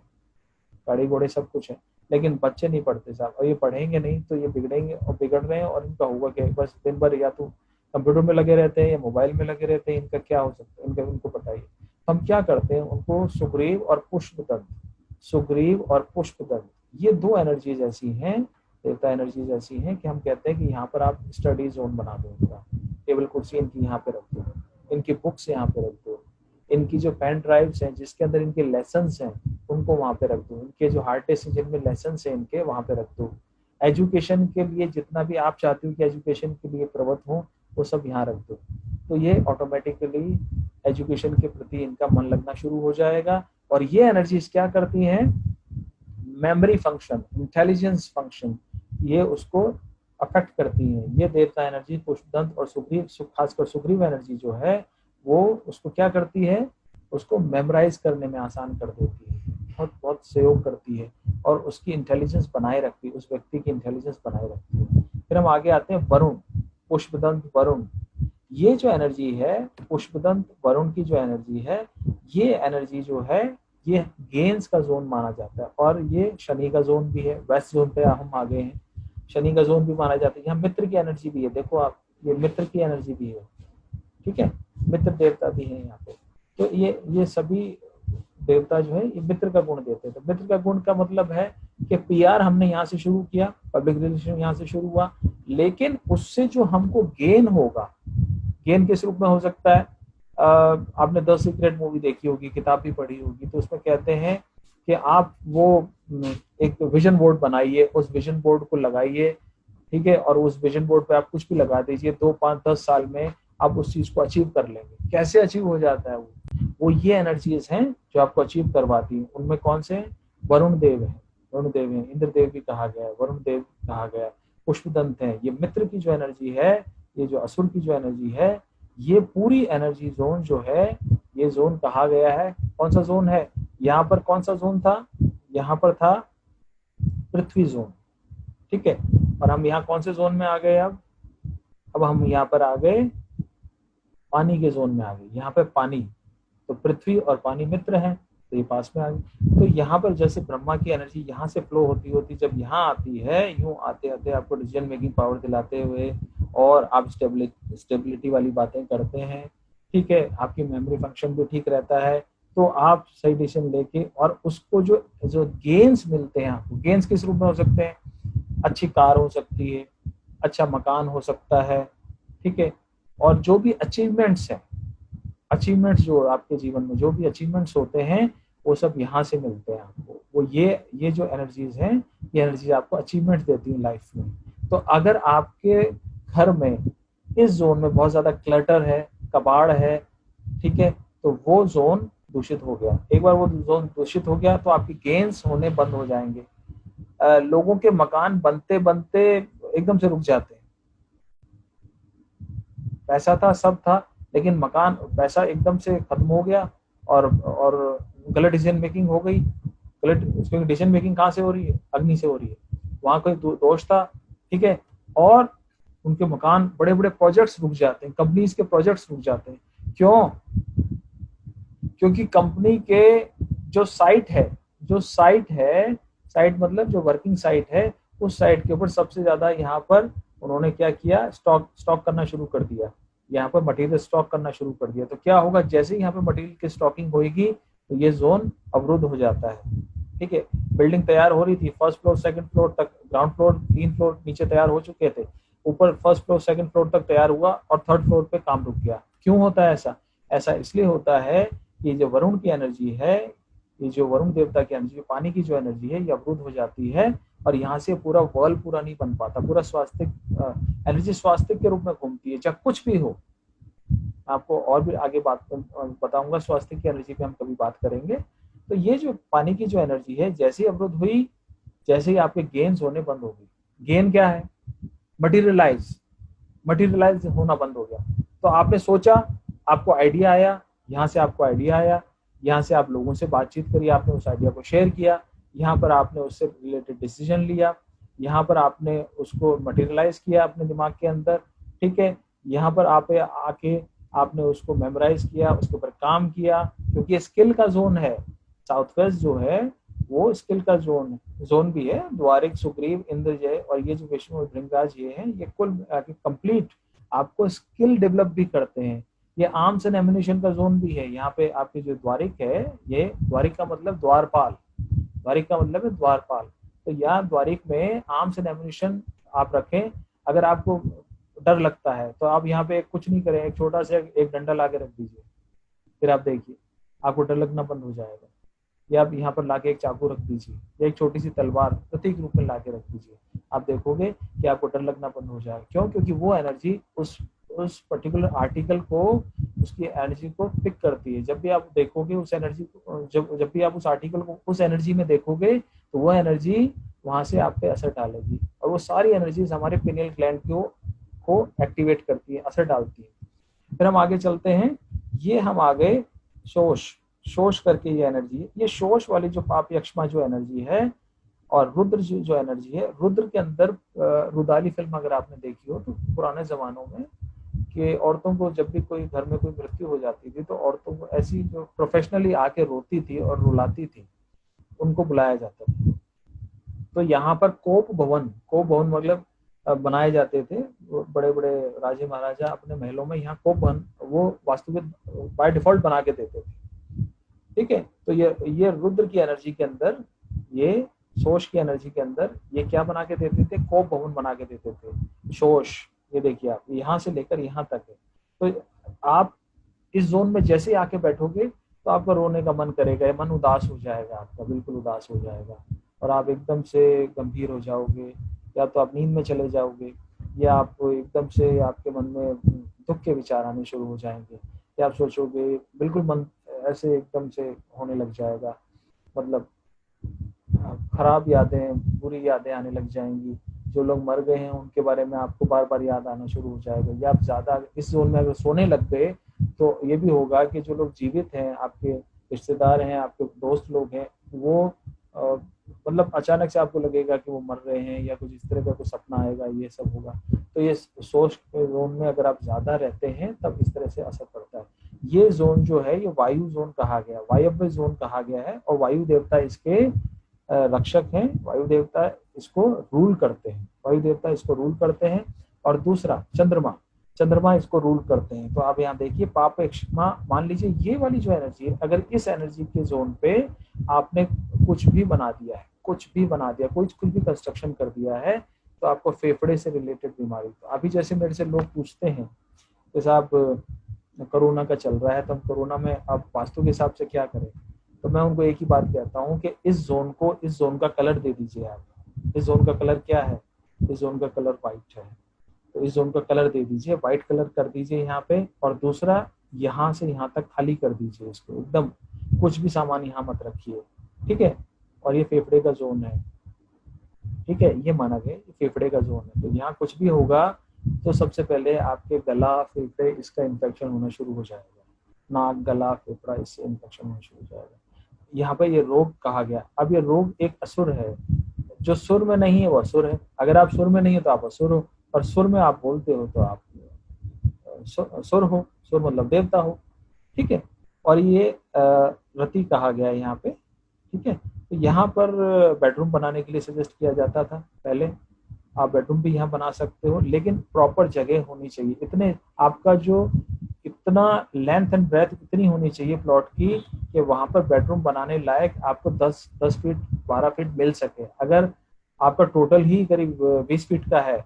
गाड़ी घोड़े सब कुछ है, लेकिन बच्चे नहीं पढ़ते साहब, और ये पढ़ेंगे नहीं तो ये बिगड़ेंगे और बिगड़ रहे हैं, और इनका होगा क्या, बस दिन भर या तो कंप्यूटर में लगे रहते हैं या मोबाइल में लगे रहते हैं, इनका क्या हो सकता है, इनका इनको बताइए। हम क्या करते हैं, उनको सुग्रीव और पुष्पदंत, सुग्रीव और पुष्पदंत, ये दो एनर्जीज ऐसी हैं, देवता एनर्जीज ऐसी हैं कि हम कहते हैं कि यहाँ पर आप स्टडी जोन बना दो, इनका टेबल कुर्सी इनकी यहाँ पे रख दो, इनकी बुक्स यहाँ पे रख दो, इनकी जो पेन ड्राइव्स हैं जिसके अंदर इनके लेसन्स हैं उनको वहाँ पे रख दो, इनके जो हार्ड डिस्क जिनमें लेसन्स हैं इनके वहाँ पे रख दो, एजुकेशन के लिए जितना भी आप चाहते हो कि एजुकेशन के लिए प्रवृत्त हो वो सब यहाँ रख दो। तो ये ऑटोमेटिकली एजुकेशन के प्रति इनका मन लगना शुरू हो जाएगा। और ये एनर्जीज क्या करती हैं, मेमोरी फंक्शन, इंटेलिजेंस फंक्शन, ये उसको अफेक्ट करती हैं। ये देवता एनर्जी पुष्पदंत और सुग्रीव, खासकर सुग्रीव एनर्जी जो है वो उसको क्या करती है, उसको मेमोराइज करने में आसान कर देती है, बहुत बहुत सहयोग करती है, और उसकी इंटेलिजेंस बनाए रखती है, उस व्यक्ति की इंटेलिजेंस बनाए रखती है। फिर हम आगे आते हैं वरुण, पुष्पदंत वरुण। ये जो एनर्जी है पुष्पदंत वरुण की जो एनर्जी है, ये एनर्जी जो है ये गेंस का जोन माना जाता है, और ये शनि का जोन भी है, वेस्ट जोन पे हम आ गए हैं, शनि का जोन भी माना जाता है। यहाँ मित्र की एनर्जी भी है, देखो आप, ये मित्र की एनर्जी भी है, ठीक है, मित्र देवता भी है यहाँ पे। तो ये सभी देवता जो है ये मित्र का गुण देते हैं। तो मित्र का गुण का मतलब है कि पीआर हमने यहाँ से शुरू किया, पब्लिक रिलेशन यहाँ से शुरू हुआ, लेकिन उससे जो हमको गेन होगा, गेन किस रूप में हो सकता है, आपने द सीक्रेट मूवी देखी होगी, किताब भी पढ़ी होगी, तो उसमें कहते हैं कि आप वो एक विजन बोर्ड बनाइए, उस विजन बोर्ड को लगाइए, ठीक है, और उस विजन बोर्ड पे आप कुछ भी लगा दीजिए, 2, 5, 10 साल में आप उस चीज को अचीव कर लेंगे। कैसे अचीव हो जाता है वो ये एनर्जीज हैं जो आपको अचीव करवाती हैं। उनमें कौन से, वरुण देव है, वरुण देव है, इंद्र देव भी कहा गया है, वरुण देव कहा गया है, पुष्पदंत है। ये मित्र की जो एनर्जी है, ये जो असुर की जो एनर्जी है, ये पूरी एनर्जी जोन जो है, ये जोन कहा गया है, कौन सा जोन है, यहाँ पर कौन सा जोन था, यहाँ पर था पृथ्वी जोन, ठीक है, और हम यहाँ कौन से जोन में आ गए, अब हम यहाँ पर आ गए पानी के जोन में आ गए, यहाँ पे पानी, तो पृथ्वी और पानी मित्र हैं, तो ये पास में आ गए। तो यहाँ पर जैसे ब्रह्मा की एनर्जी यहाँ से फ्लो होती होती जब यहाँ आती है, यूं आते आते आपको डिसीजन मेकिंग पावर दिलाते हुए, और आप स्टेबिलिटी वाली बातें करते हैं, ठीक है, आपकी मेमोरी फंक्शन भी ठीक रहता है, तो आप सही डिसीजन लेके, और उसको जो जो गेन्स मिलते हैं आपको, गेन्स किस रूप में हो सकते हैं, अच्छी कार हो सकती है, अच्छा मकान हो सकता है, ठीक है, और जो भी अचीवमेंट्स हैं, अचीवमेंट्स जो आपके जीवन में जो भी अचीवमेंट्स होते हैं वो सब यहाँ से मिलते हैं आपको। वो ये जो एनर्जीज हैं, ये एनर्जीज आपको अचीवमेंट देती हैं लाइफ में। तो अगर आपके घर में इस जोन में बहुत ज्यादा क्लटर है, कबाड़ है, ठीक है, तो वो जोन दूषित हो गया। एक बार वो जोन दूषित हो गया तो आपकी गेन्स होने बंद हो जाएंगे। लोगों के मकान बनते बनते एकदम से रुक जाते हैं, पैसा था, सब था, लेकिन मकान, पैसा एकदम से खत्म हो गया, और गलत डिसीजन मेकिंग हो गई। गलत डिसीजन मेकिंग कहाँ से हो रही है, अग्नि से हो रही है, वहां कोई दोष था, ठीक है, और उनके मकान, बड़े बड़े प्रोजेक्ट्स रुक जाते हैं, कंपनीज के प्रोजेक्ट्स रुक जाते हैं। क्यों? क्योंकि कंपनी के जो साइट है, साइट मतलब जो वर्किंग साइट है, उस साइट के ऊपर सबसे ज्यादा यहाँ पर उन्होंने क्या किया, स्टॉक करना शुरू कर दिया, यहाँ पर मटेरियल स्टॉक करना शुरू कर दिया। तो क्या होगा, जैसे ही यहाँ पे मटेरियल की स्टॉकिंग होगी तो ये जोन अवरुद्ध हो जाता है, ठीक है। बिल्डिंग तैयार हो रही थी, फर्स्ट फ्लोर सेकंड फ्लोर तक, ग्राउंड फ्लोर 3 फ्लोर नीचे तैयार हो चुके थे, ऊपर फर्स्ट फ्लोर सेकंड फ्लोर तक तैयार हुआ और थर्ड फ्लोर पे काम रुक गया। क्यों होता है ऐसा? ऐसा इसलिए होता है कि जो वरुण की एनर्जी है, ये जो वरुण देवता की एनर्जी, पानी की जो एनर्जी है, ये अवरुद्ध हो जाती है, और यहाँ से पूरा वर्ल्ड पूरा नहीं बन पाता, पूरा स्वास्थ्य एनर्जी स्वास्थ्य के रूप में घूमती है। चाहे कुछ भी हो, आपको और भी आगे बात बताऊंगा, स्वास्थ्य की एनर्जी पे हम कभी बात करेंगे। तो ये जो पानी की जो एनर्जी है, जैसे ही अवरुद्ध हुई, जैसे ही आपके गेन्स होने बंद हो गई। गेन क्या है? मटीरियलाइज होना बंद हो गया। तो आपने सोचा, आपको आइडिया आया, यहाँ से आपको आइडिया आया, यहाँ से आप लोगों से बातचीत करी, आपने उस आइडिया को शेयर किया, यहाँ पर आपने उससे रिलेटेड डिसीजन लिया, यहाँ पर आपने उसको मटेरियलाइज किया अपने दिमाग के अंदर, ठीक है। यहाँ पर आप आके आपने उसको मेमोराइज किया, उसके ऊपर काम किया, क्योंकि ये स्किल का जोन है। साउथ वेस्ट जो है वो स्किल का जोन भी है। द्वारिक, सुग्रीव, इंद्रजय और ये जो विष्णु और भृंगराज ये हैं, ये कुल कंप्लीट आपको स्किल डेवलप भी करते हैं। ये आर्म्स एंड एम्युनिशन का जोन भी है। यहाँ पे आपके जो द्वारिक है, ये द्वारिक का मतलब द्वारपाल, द्वारिक का मतलब है द्वारपाल। तो यहाँ द्वारिक में आर्म्स एंड एम्युनिशन आप रखें। अगर आपको डर लगता है तो आप यहाँ पे कुछ नहीं करें, एक छोटा सा एक डंडा ला के रख दीजिए, फिर आप देखिए आपको डर लगना बंद हो जाएगा। या आप यहाँ पर लाके एक चाकू रख दीजिए या एक छोटी सी तलवार प्रतीक रूप में लाके रख दीजिए, आप देखोगे कि आपको डर लगना बंद हो जाएगा। क्यों? क्योंकि वो एनर्जी उस पर्टिकुलर आर्टिकल को, उसकी एनर्जी को पिक करती है। जब भी आप देखोगे उस एनर्जी को, जब भी आप उस आर्टिकल को उस एनर्जी में देखोगे तो वो एनर्जी वहां से आप पे असर डालेगी, और वो सारी एनर्जीज हमारे पिनियल ग्लैंड को एक्टिवेट करती है, असर डालती है। फिर हम आगे चलते हैं। ये हम आ गए शोष करके ये एनर्जी है। ये शोष वाली जो पाप यक्षमा जो एनर्जी है, और रुद्र जो एनर्जी है, रुद्र के अंदर रुदाली फिल्म अगर आपने देखी हो तो पुराने जमानों में कि औरतों को जब भी कोई घर में कोई मृत्यु हो जाती थी तो औरतों को ऐसी जो प्रोफेशनली आके रोती थी और रुलाती थी, उनको बुलाया जाता था। तो यहाँ पर कोप भवन मतलब बनाए जाते थे। बड़े बड़े राजे महाराजा अपने महलों में यहाँ कोप भवन वो वास्तुविद बाय डिफॉल्ट बना के देते थे, ठीक है। तो ये रुद्र की एनर्जी के अंदर, ये शोष की एनर्जी के अंदर ये क्या बना के देते थे? कोप भवन बना के देते थे। शोष, ये देखिए आप यहाँ से लेकर यहाँ तक है। तो आप इस जोन में जैसे आके बैठोगे तो आपका रोने का मन करेगा, मन उदास हो जाएगा, आपका बिल्कुल उदास हो जाएगा, और आप एकदम से गंभीर हो जाओगे, या तो आप नींद में चले जाओगे, या आप एकदम से आपके मन में दुख के विचार आने शुरू हो जाएंगे, या आप सोचोगे बिल्कुल मन ऐसे एकदम से होने लग जाएगा, मतलब खराब यादें, बुरी यादें आने लग जाएंगी। जो लोग मर गए हैं उनके बारे में आपको बार बार याद आना शुरू हो जाएगा। या आप ज्यादा इस जोन में अगर सोने लग गए तो ये भी होगा कि जो लोग जीवित हैं, आपके रिश्तेदार हैं, आपके दोस्त लोग हैं, वो मतलब अचानक से आपको लगेगा कि वो मर रहे हैं, या कुछ इस तरह का कुछ सपना आएगा, ये सब होगा। तो ये सोच के जोन में अगर आप ज्यादा रहते हैं तब इस तरह से असर पड़ता है। ये जोन जो है ये वायु जोन कहा गया, वायव्य जोन कहा गया है, और वायु देवता इसके रक्षक हैं। वायु देवता इसको रूल करते हैं, वायु देवता इसको रूल करते हैं। और दूसरा चंद्रमा इसको रूल करते हैं। तो आप यहाँ देखिए पाप यक्षमा, मान लीजिए ये वाली जो एनर्जी है, अगर इस एनर्जी के जोन पे आपने कुछ भी बना दिया है, कुछ भी कंस्ट्रक्शन कर दिया है, तो आपको फेफड़े से रिलेटेड बीमारी, तो अभी जैसे मेरे से लोग पूछते हैं कि साहब कोरोना का चल रहा है तो हम कोरोना में अब वास्तु के हिसाब से क्या करें, तो मैं उनको एक ही बात कहता हूँ कि इस जोन का कलर दे दीजिए आप। इस जोन का कलर क्या है? इस जोन का कलर व्हाइट है, तो इस जोन का कलर दे दीजिए, व्हाइट कलर कर दीजिए यहाँ पे। और दूसरा, यहाँ से यहाँ तक खाली कर दीजिए इसको, एकदम कुछ भी सामान यहाँ मत रखिए, ठीक है। और ये फेफड़े का जोन है, ठीक है, ये माना गया फेफड़े का जोन है। तो यहाँ कुछ भी होगा तो सबसे पहले आपके गला, फेफड़े, इसका इन्फेक्शन होना शुरू हो जाएगा। नाक, गला, फेफड़ा, इससे इन्फेक्शन होना शुरू हो जाएगा। यहाँ पे ये रोग कहा गया। अब ये रोग एक असुर है, जो सुर में नहीं है वो असुर है। अगर आप सुर में नहीं हो तो आप असुर हो, और सुर में आप बोलते हो तो आप सुर हो। सुर मतलब देवता हो, ठीक है। और ये रति कहा गया है यहाँ पे, ठीक है। तो यहाँ पर बेडरूम बनाने के लिए सजेस्ट किया जाता था पहले। आप बेडरूम भी यहाँ बना सकते हो, लेकिन प्रॉपर जगह होनी चाहिए। इतने आपका जो इतना लेंथ एंड ब्रेथ इतनी होनी चाहिए प्लॉट की कि वहां पर बेडरूम बनाने लायक आपको 10 फीट 12 फीट मिल सके। अगर आपका टोटल ही करीब 20 फीट का है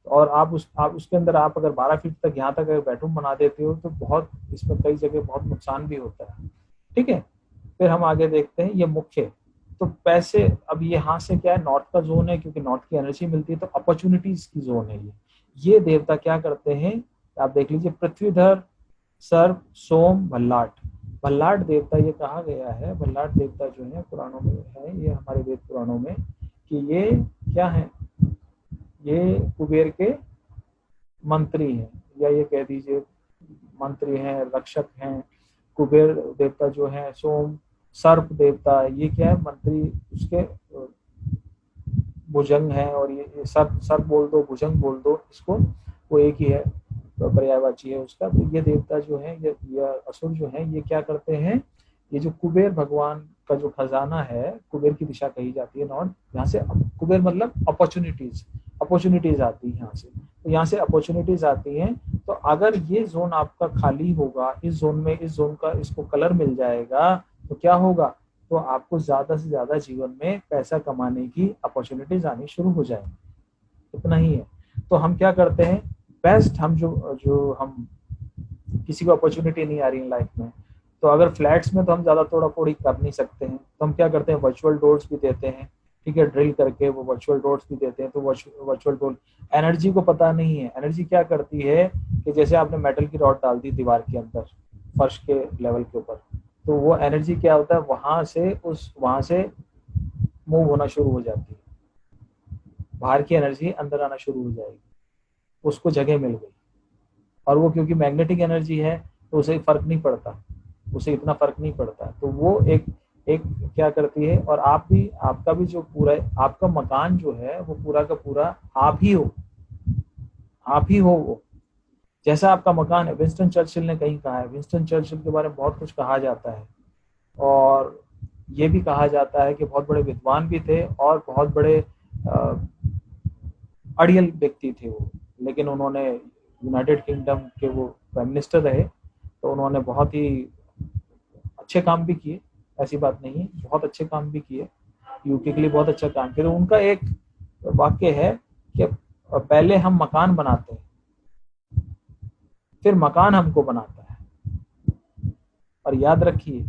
और आप उसके अंदर आप अगर 12 फीट तक यहाँ तक अगर बेडरूम बना देते हो तो बहुत इसमें कई जगह बहुत नुकसान भी होता है, ठीक है। फिर हम आगे देखते हैं ये मुख्य। तो पैसे, अब यहाँ से क्या है, नॉर्थ का जोन है, क्योंकि नॉर्थ की एनर्जी मिलती है, तो अपॉर्चुनिटीज की जोन है ये देवता क्या करते हैं आप देख लीजिए। पृथ्वीधर, सर्प, सोम, भल्लाट देवता ये कहा गया है। भल्लाट देवता जो है पुराणों में है, ये हमारे वेद पुराणों में, कि ये क्या है, ये कुबेर के मंत्री हैं, या ये कह दीजिए मंत्री हैं, रक्षक हैं। कुबेर देवता जो है, सोम, सर्प देवता, ये क्या है, मंत्री उसके भुजंग है, और ये सर्प बोल दो, भुजंग बोल दो इसको, वो एक ही है, पर्यायवाची है उसका। तो ये देवता जो है, ये असुर जो है, ये क्या करते हैं, ये जो कुबेर भगवान का जो खजाना है, कुबेर की दिशा कही जाती है नॉर्थ, यहाँ से कुबेर मतलब अपॉर्चुनिटीज, अपॉर्चुनिटीज आती है यहाँ से, तो यहाँ से अपॉर्चुनिटीज आती हैं। तो अगर ये जोन आपका खाली होगा, इस जोन में, इस जोन का इसको कलर मिल जाएगा, तो क्या होगा, तो आपको ज्यादा से ज्यादा जीवन में पैसा कमाने की अपॉर्चुनिटीज आनी शुरू हो जाएंगी। इतना ही है। तो हम क्या करते हैं, बेस्ट, हम जो जो हम किसी को अपॉर्चुनिटी नहीं आ रही लाइफ में, तो अगर फ्लैट्स में तो हम ज्यादा तोड़ा फोड़ी कर नहीं सकते हैं, तो हम क्या करते हैं, वर्चुअल डोर्स भी देते हैं, ठीक है, ड्रिल करके वो वर्चुअल डोर्स भी देते हैं। तो वर्चुअल डोर एनर्जी को पता नहीं है, एनर्जी क्या करती है कि जैसे आपने मेटल की रॉड डाल दी दीवार के अंदर, फर्श के लेवल के ऊपर, तो वो एनर्जी क्या होता है, वहां से मूव होना शुरू हो जाती है, बाहर की एनर्जी अंदर आना शुरू हो जाएगी, उसको जगह मिल गई। और वो क्योंकि मैग्नेटिक एनर्जी है, तो उसे फर्क नहीं पड़ता, उसे इतना फर्क नहीं पड़ता। तो वो एक एक क्या करती है, और आप भी, आपका भी जो पूरा आपका मकान जो है, वो पूरा का पूरा आप ही हो, आप ही हो वो, जैसा आपका मकान है। विंस्टन चर्चिल ने कहीं कहा है, विंस्टन चर्चिल के बारे में बहुत कुछ कहा जाता है, और ये भी कहा जाता है कि बहुत बड़े विद्वान भी थे और बहुत बड़े अड़ियल व्यक्ति थे वो, लेकिन उन्होंने यूनाइटेड किंगडम के वो प्राइम मिनिस्टर रहे, तो उन्होंने बहुत ही अच्छे काम भी किए, ऐसी बात नहीं है, बहुत अच्छे काम भी किए, यूके के लिए बहुत अच्छा काम किया। तो उनका एक वाक्य है कि पहले हम मकान बनाते हैं, फिर मकान हमको बनाता है। और याद रखिए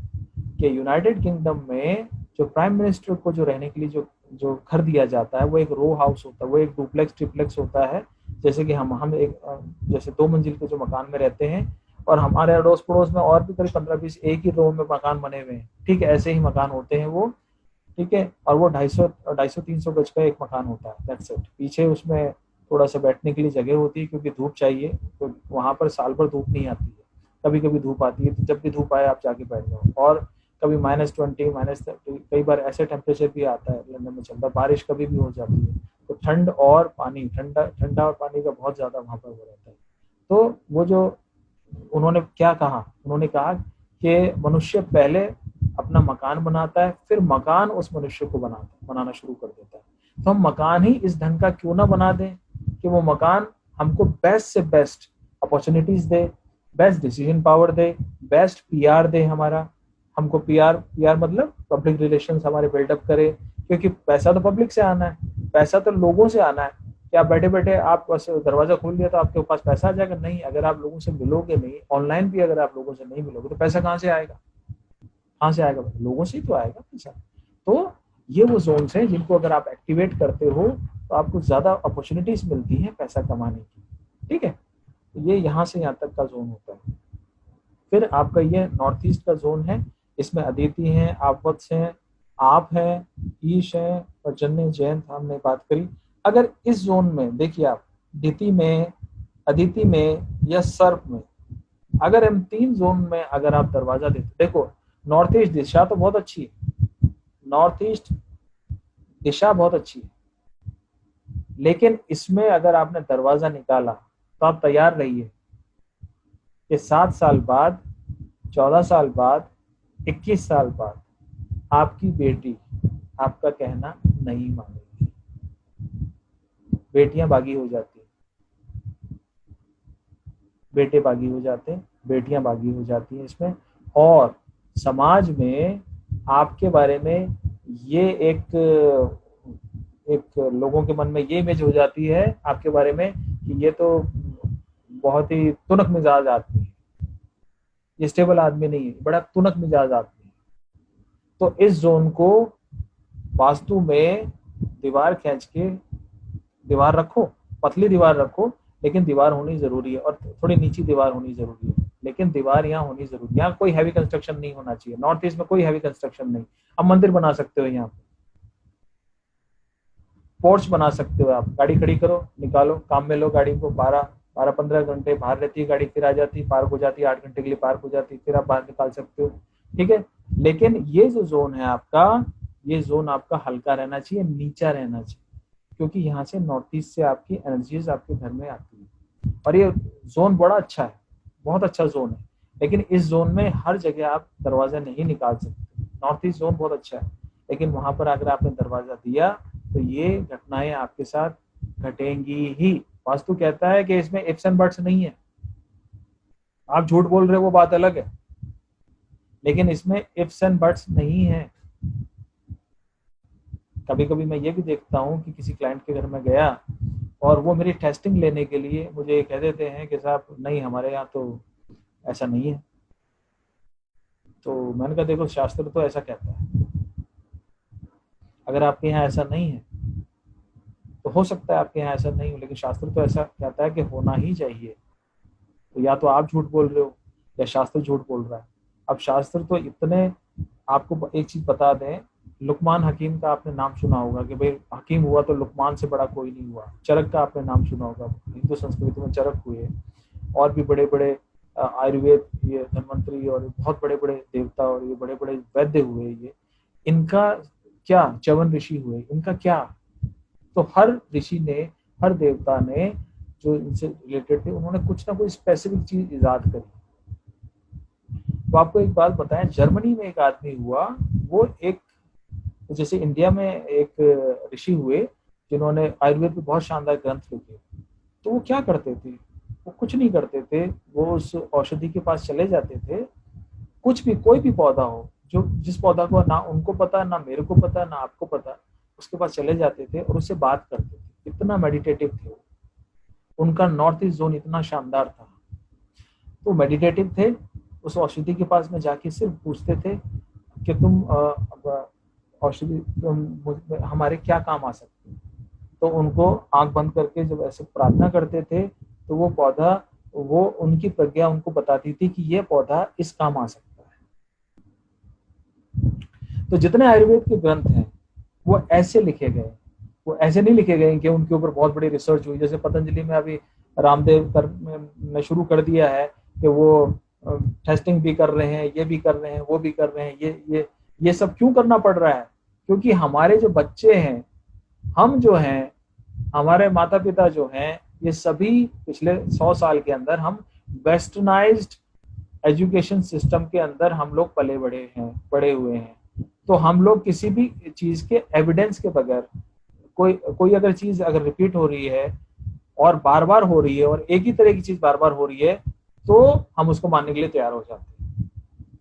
कि यूनाइटेड किंगडम में जो प्राइम मिनिस्टर को जो रहने के लिए जो जो घर दिया जाता है, वो एक रो हाउस होता है, वो एक डुप्लेक्स ट्रिप्लेक्स होता है। जैसे कि हम एक जैसे 2 मंजिल के जो मकान में रहते हैं, और हमारे अड़ोस पड़ोस में और भी करीब 15-20 एक ही रो में मकान बने हुए हैं, ठीक है, ऐसे ही मकान होते हैं वो, ठीक है। और वो 250-300 गज का एक मकान होता है, दैट्स इट। पीछे उसमें थोड़ा सा बैठने के लिए जगह होती है, क्योंकि धूप चाहिए, तो वहां पर साल भर धूप नहीं आती है, कभी कभी धूप आती है, तो जब भी धूप आए आप जाके बैठ जाओ। और कभी -20, -30, कई बार ऐसे टेम्परेचर भी आता है लंदन में चलता है, बारिश कभी भी हो जाती है, तो ठंड और पानी, ठंडा ठंडा और पानी का बहुत ज्यादा वहां पर हो रहता है। तो वो जो उन्होंने क्या कहा, उन्होंने कहा कि मनुष्य पहले अपना मकान बनाता है, फिर मकान उस मनुष्य को बनाना शुरू कर देता है। तो हम मकान ही इस ढंग का क्यों ना बना दें कि वो मकान हमको बेस्ट से बेस्ट अपॉर्चुनिटीज दे, बेस्ट डिसीजन पावर दे, बेस्ट पीआर दे, हमारा हमको पीआर मतलब पब्लिक रिलेशंस हमारे बिल्डअप करे, क्योंकि पैसा तो पब्लिक से आना है, पैसा तो लोगों से आना है। कि आप बैठे बैठे आप बस दरवाजा खोल लिया तो आपके पास पैसा आ जाएगा? नहीं, अगर आप लोगों से मिलोगे नहीं, ऑनलाइन भी अगर आप लोगों से नहीं मिलोगे, तो पैसा कहाँ से आएगा? कहाँ से आएगा? लोगों से ही तो आएगा पैसा। तो ये वो जोन्स हैं जिनको अगर आप एक्टिवेट करते हो, तो आपको ज्यादा अपॉर्चुनिटीज मिलती हैं पैसा कमाने की, ठीक है। तो ये यहाँ से यहाँ तक का जोन होता है। फिर आपका ये नॉर्थ ईस्ट का जोन है, इसमें अदिति हैं, आपवत्स हैं, आप हैं, ईश हैं, और जन्य जयंत हमने बात करी। अगर इस जोन में देखिए आप, अदिति में या सर्प में, अगर हम 3 जोन में अगर आप दरवाजा देते, देखो नॉर्थ ईस्ट दिशा तो बहुत अच्छी है, नॉर्थ ईस्ट दिशा बहुत अच्छी है, लेकिन इसमें अगर आपने दरवाजा निकाला, तो आप तैयार रहिए कि 7 साल बाद, 14 साल बाद, 21 साल बाद आपकी बेटी आपका कहना नहीं मानेगी। बेटियां बागी हो जाती हैं, बेटे बागी हो जाते हैं, बेटियां बागी हो जाती हैं इसमें। और समाज में आपके बारे में ये एक लोगों के मन में ये इमेज हो जाती है आपके बारे में कि ये तो बहुत ही तुनक मिजाज आदमी है, ये स्टेबल आदमी नहीं है, बड़ा तुनक मिजाज आदमी है। तो इस जोन को वास्तु में दीवार खींच के, दीवार रखो, पतली दीवार रखो, लेकिन दीवार होनी जरूरी है, और थोड़ी नीची दीवार होनी जरूरी है, लेकिन दीवार यहाँ होनी जरूरी है। यहाँ कोई हैवी कंस्ट्रक्शन नहीं होना चाहिए, नॉर्थ ईस्ट में कोई हैवी कंस्ट्रक्शन नहीं। अब मंदिर बना सकते हो, यहाँ पे पोर्च बना सकते हो, आप गाड़ी खड़ी करो, निकालो, काम में लो गाड़ी को, 12 12-15 घंटे बाहर रहती है गाड़ी, फिर आ जाती है, पार्क हो जाती है, 8 घंटे के लिए पार्क हो जाती है, फिर आप बाहर निकाल सकते हो, ठीक है। लेकिन ये जो जोन है आपका, ये जोन आपका हल्का रहना चाहिए, नीचा रहना चाहिए, क्योंकि यहाँ से नॉर्थ ईस्ट से आपकी एनर्जीज आपके घर में आती है। और ये जोन बड़ा अच्छा है, बहुत अच्छा जोन है, लेकिन इस जोन में हर जगह आप दरवाजा नहीं निकाल सकते। नॉर्थ ईस्ट जोन बहुत अच्छा है, लेकिन वहां पर अगर आपने दरवाजा दिया तो ये घटनाएं आपके साथ घटेंगी ही। वास्तु कहता है कि इसमें इफ्स एंड बट्स नहीं है, आप झूठ बोल रहे हो वो बात अलग है, लेकिन इसमें इफ्स एंड बट्स नहीं है। कभी कभी मैं ये भी देखता हूँ कि किसी क्लाइंट के घर में गया और वो मेरी टेस्टिंग लेने के लिए मुझे कह देते हैं कि साहब नहीं, हमारे यहाँ तो ऐसा नहीं है। तो मैंने कहा देखो, शास्त्र तो ऐसा कहता है, अगर आपके यहाँ ऐसा नहीं है तो हो सकता है आपके यहाँ ऐसा नहीं हो, लेकिन शास्त्र तो ऐसा कहता है कि होना ही चाहिए। तो या तो आप झूठ बोल रहे हो या शास्त्र झूठ बोल रहा है। अब शास्त्र तो इतने, आपको एक चीज बता दें, लुकमान हकीम का आपने नाम सुना होगा कि भाई हकीम हुआ तो लुकमान से बड़ा कोई नहीं हुआ। चरक का आपने नाम सुना होगा, हिंदू संस्कृति में चरक हुए, और भी बड़े बड़े आयुर्वेद, ये धन्वंतरी और बहुत बड़े बड़े देवता और ये बड़े बड़े वैद्य हुए। ये इनका क्या, च्यवन ऋषि हुए, इनका क्या। तो हर ऋषि ने, हर देवता ने जो इनसे रिलेटेड थे, उन्होंने कुछ ना कुछ स्पेसिफिक चीज इजाद करी। तो आपको एक बात बताएं, जर्मनी में एक आदमी हुआ, वो एक, जैसे इंडिया में एक ऋषि हुए जिन्होंने आयुर्वेद पे बहुत शानदार ग्रंथ लिखे। तो वो क्या करते थे, वो कुछ नहीं करते थे, वो उस औषधि के पास चले जाते थे, कुछ भी, कोई भी पौधा हो, जो जिस पौधा को ना उनको पता, ना मेरे को पता, ना आपको पता, उसके पास चले जाते थे और उससे बात करते थे। इतना मेडिटेटिव थे वो, उनका नॉर्थ ईस्ट जोन इतना शानदार था। तो मेडिटेटिव थे, उस औषधि के पास में जाके सिर्फ पूछते थे कि तुम औषधि हमारे क्या काम आ सकते हैं। तो उनको आंख बंद करके जब ऐसे प्रार्थना करते थे तो वो पौधा, वो उनकी प्रज्ञा उनको बताती थी कि ये पौधा इस काम आ सकता है। तो जितने आयुर्वेद के ग्रंथ हैं वो ऐसे लिखे गए, वो ऐसे नहीं लिखे गए कि उनके ऊपर बहुत बड़ी रिसर्च हुई। जैसे पतंजलि में अभी रामदेव ने शुरू कर दिया है कि वो टेस्टिंग भी कर रहे हैं, ये भी कर रहे हैं, वो भी कर रहे हैं। ये सब क्यों करना पड़ रहा है? क्योंकि हमारे जो बच्चे हैं, हम जो हैं, हमारे माता पिता जो हैं, ये सभी पिछले 100 साल के अंदर हम वेस्टर्नाइज्ड एजुकेशन सिस्टम के अंदर हम लोग पले बड़े हैं, बड़े हुए हैं। तो हम लोग किसी भी चीज के एविडेंस के बगैर, कोई कोई अगर चीज अगर रिपीट हो रही है और बार बार हो रही है और एक ही तरह की चीज बार बार हो रही है, तो हम उसको मानने के लिए तैयार हो जाते हैं।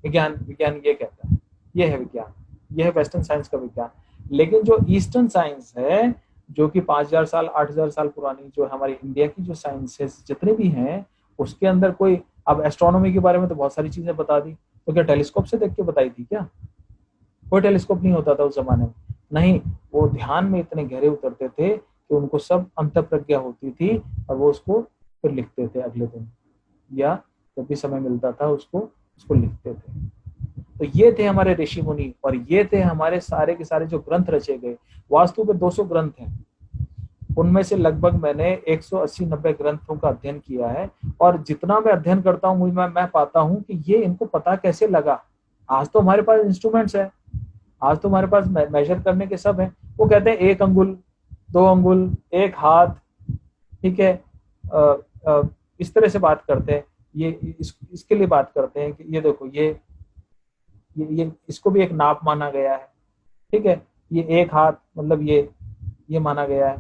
विज्ञान विज्ञान ये कहता है, ये है विज्ञान, ये है वेस्टर्न साइंस का विज्ञान। लेकिन जो ईस्टर्न साइंस है, जो कि 5000 साल 8000 साल पुरानी, जो हमारी इंडिया की जो साइंस है जितने भी हैं, उसके अंदर कोई, अब एस्ट्रोनॉमी के बारे में तो बहुत सारी चीजें बता दी, तो क्या टेलीस्कोप से देख के बताई थी क्या? कोई टेलीस्कोप नहीं होता था उस जमाने में, नहीं। वो ध्यान में इतने गहरे उतरते थे कि उनको सब अंतर प्रज्ञा होती थी, और वो उसको फिर लिखते थे अगले दिन, या जब भी समय मिलता था उसको उसको लिखते थे। तो ये थे हमारे ऋषि मुनि, और ये थे हमारे सारे के सारे जो ग्रंथ रचे गए। वास्तु के 200 ग्रंथ हैं, उनमें से लगभग मैंने 180-90 ग्रंथों का अध्ययन किया है। और जितना मैं अध्ययन करता हूँ, मैं पाता हूँ कि ये इनको पता कैसे लगा। आज तो हमारे पास इंस्ट्रूमेंट्स है, आज तो हमारे पास मेजर करने के सब है। वो कहते हैं 1 अंगुल, 2 अंगुल, 1 हाथ, ठीक है। आ, आ, इस तरह से बात करते हैं। ये इसके लिए बात करते हैं कि ये देखो, ये इसको भी एक नाप माना गया है, ठीक है। ये 1 हाथ मतलब ये माना गया है,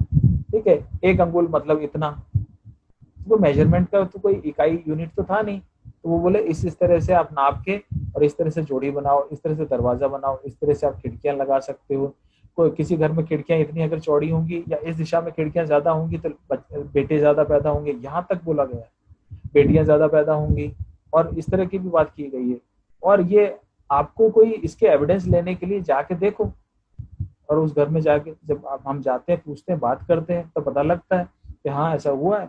ठीक है। 1 अंगुल मतलब इतना। तो मेजरमेंट का तो कोई इकाई यूनिट तो था नहीं। तो वो बोले इस तरह से आप नाप के और इस तरह से जोड़ी बनाओ, इस तरह से दरवाजा बनाओ, इस तरह से आप खिड़कियां लगा सकते हो। कोई किसी घर में खिड़कियां इतनी अगर चौड़ी होंगी या इस दिशा में खिड़कियां ज्यादा होंगी तो बेटे ज्यादा पैदा होंगे, यहाँ तक बोला गया है। बेटियां ज्यादा पैदा होंगी, और इस तरह की भी बात की गई है। और ये आपको कोई इसके एविडेंस लेने के लिए जाके देखो, और उस घर में जाके जब हम जाते हैं, पूछते हैं, बात करते हैं, तो पता लगता है कि हाँ ऐसा हुआ है।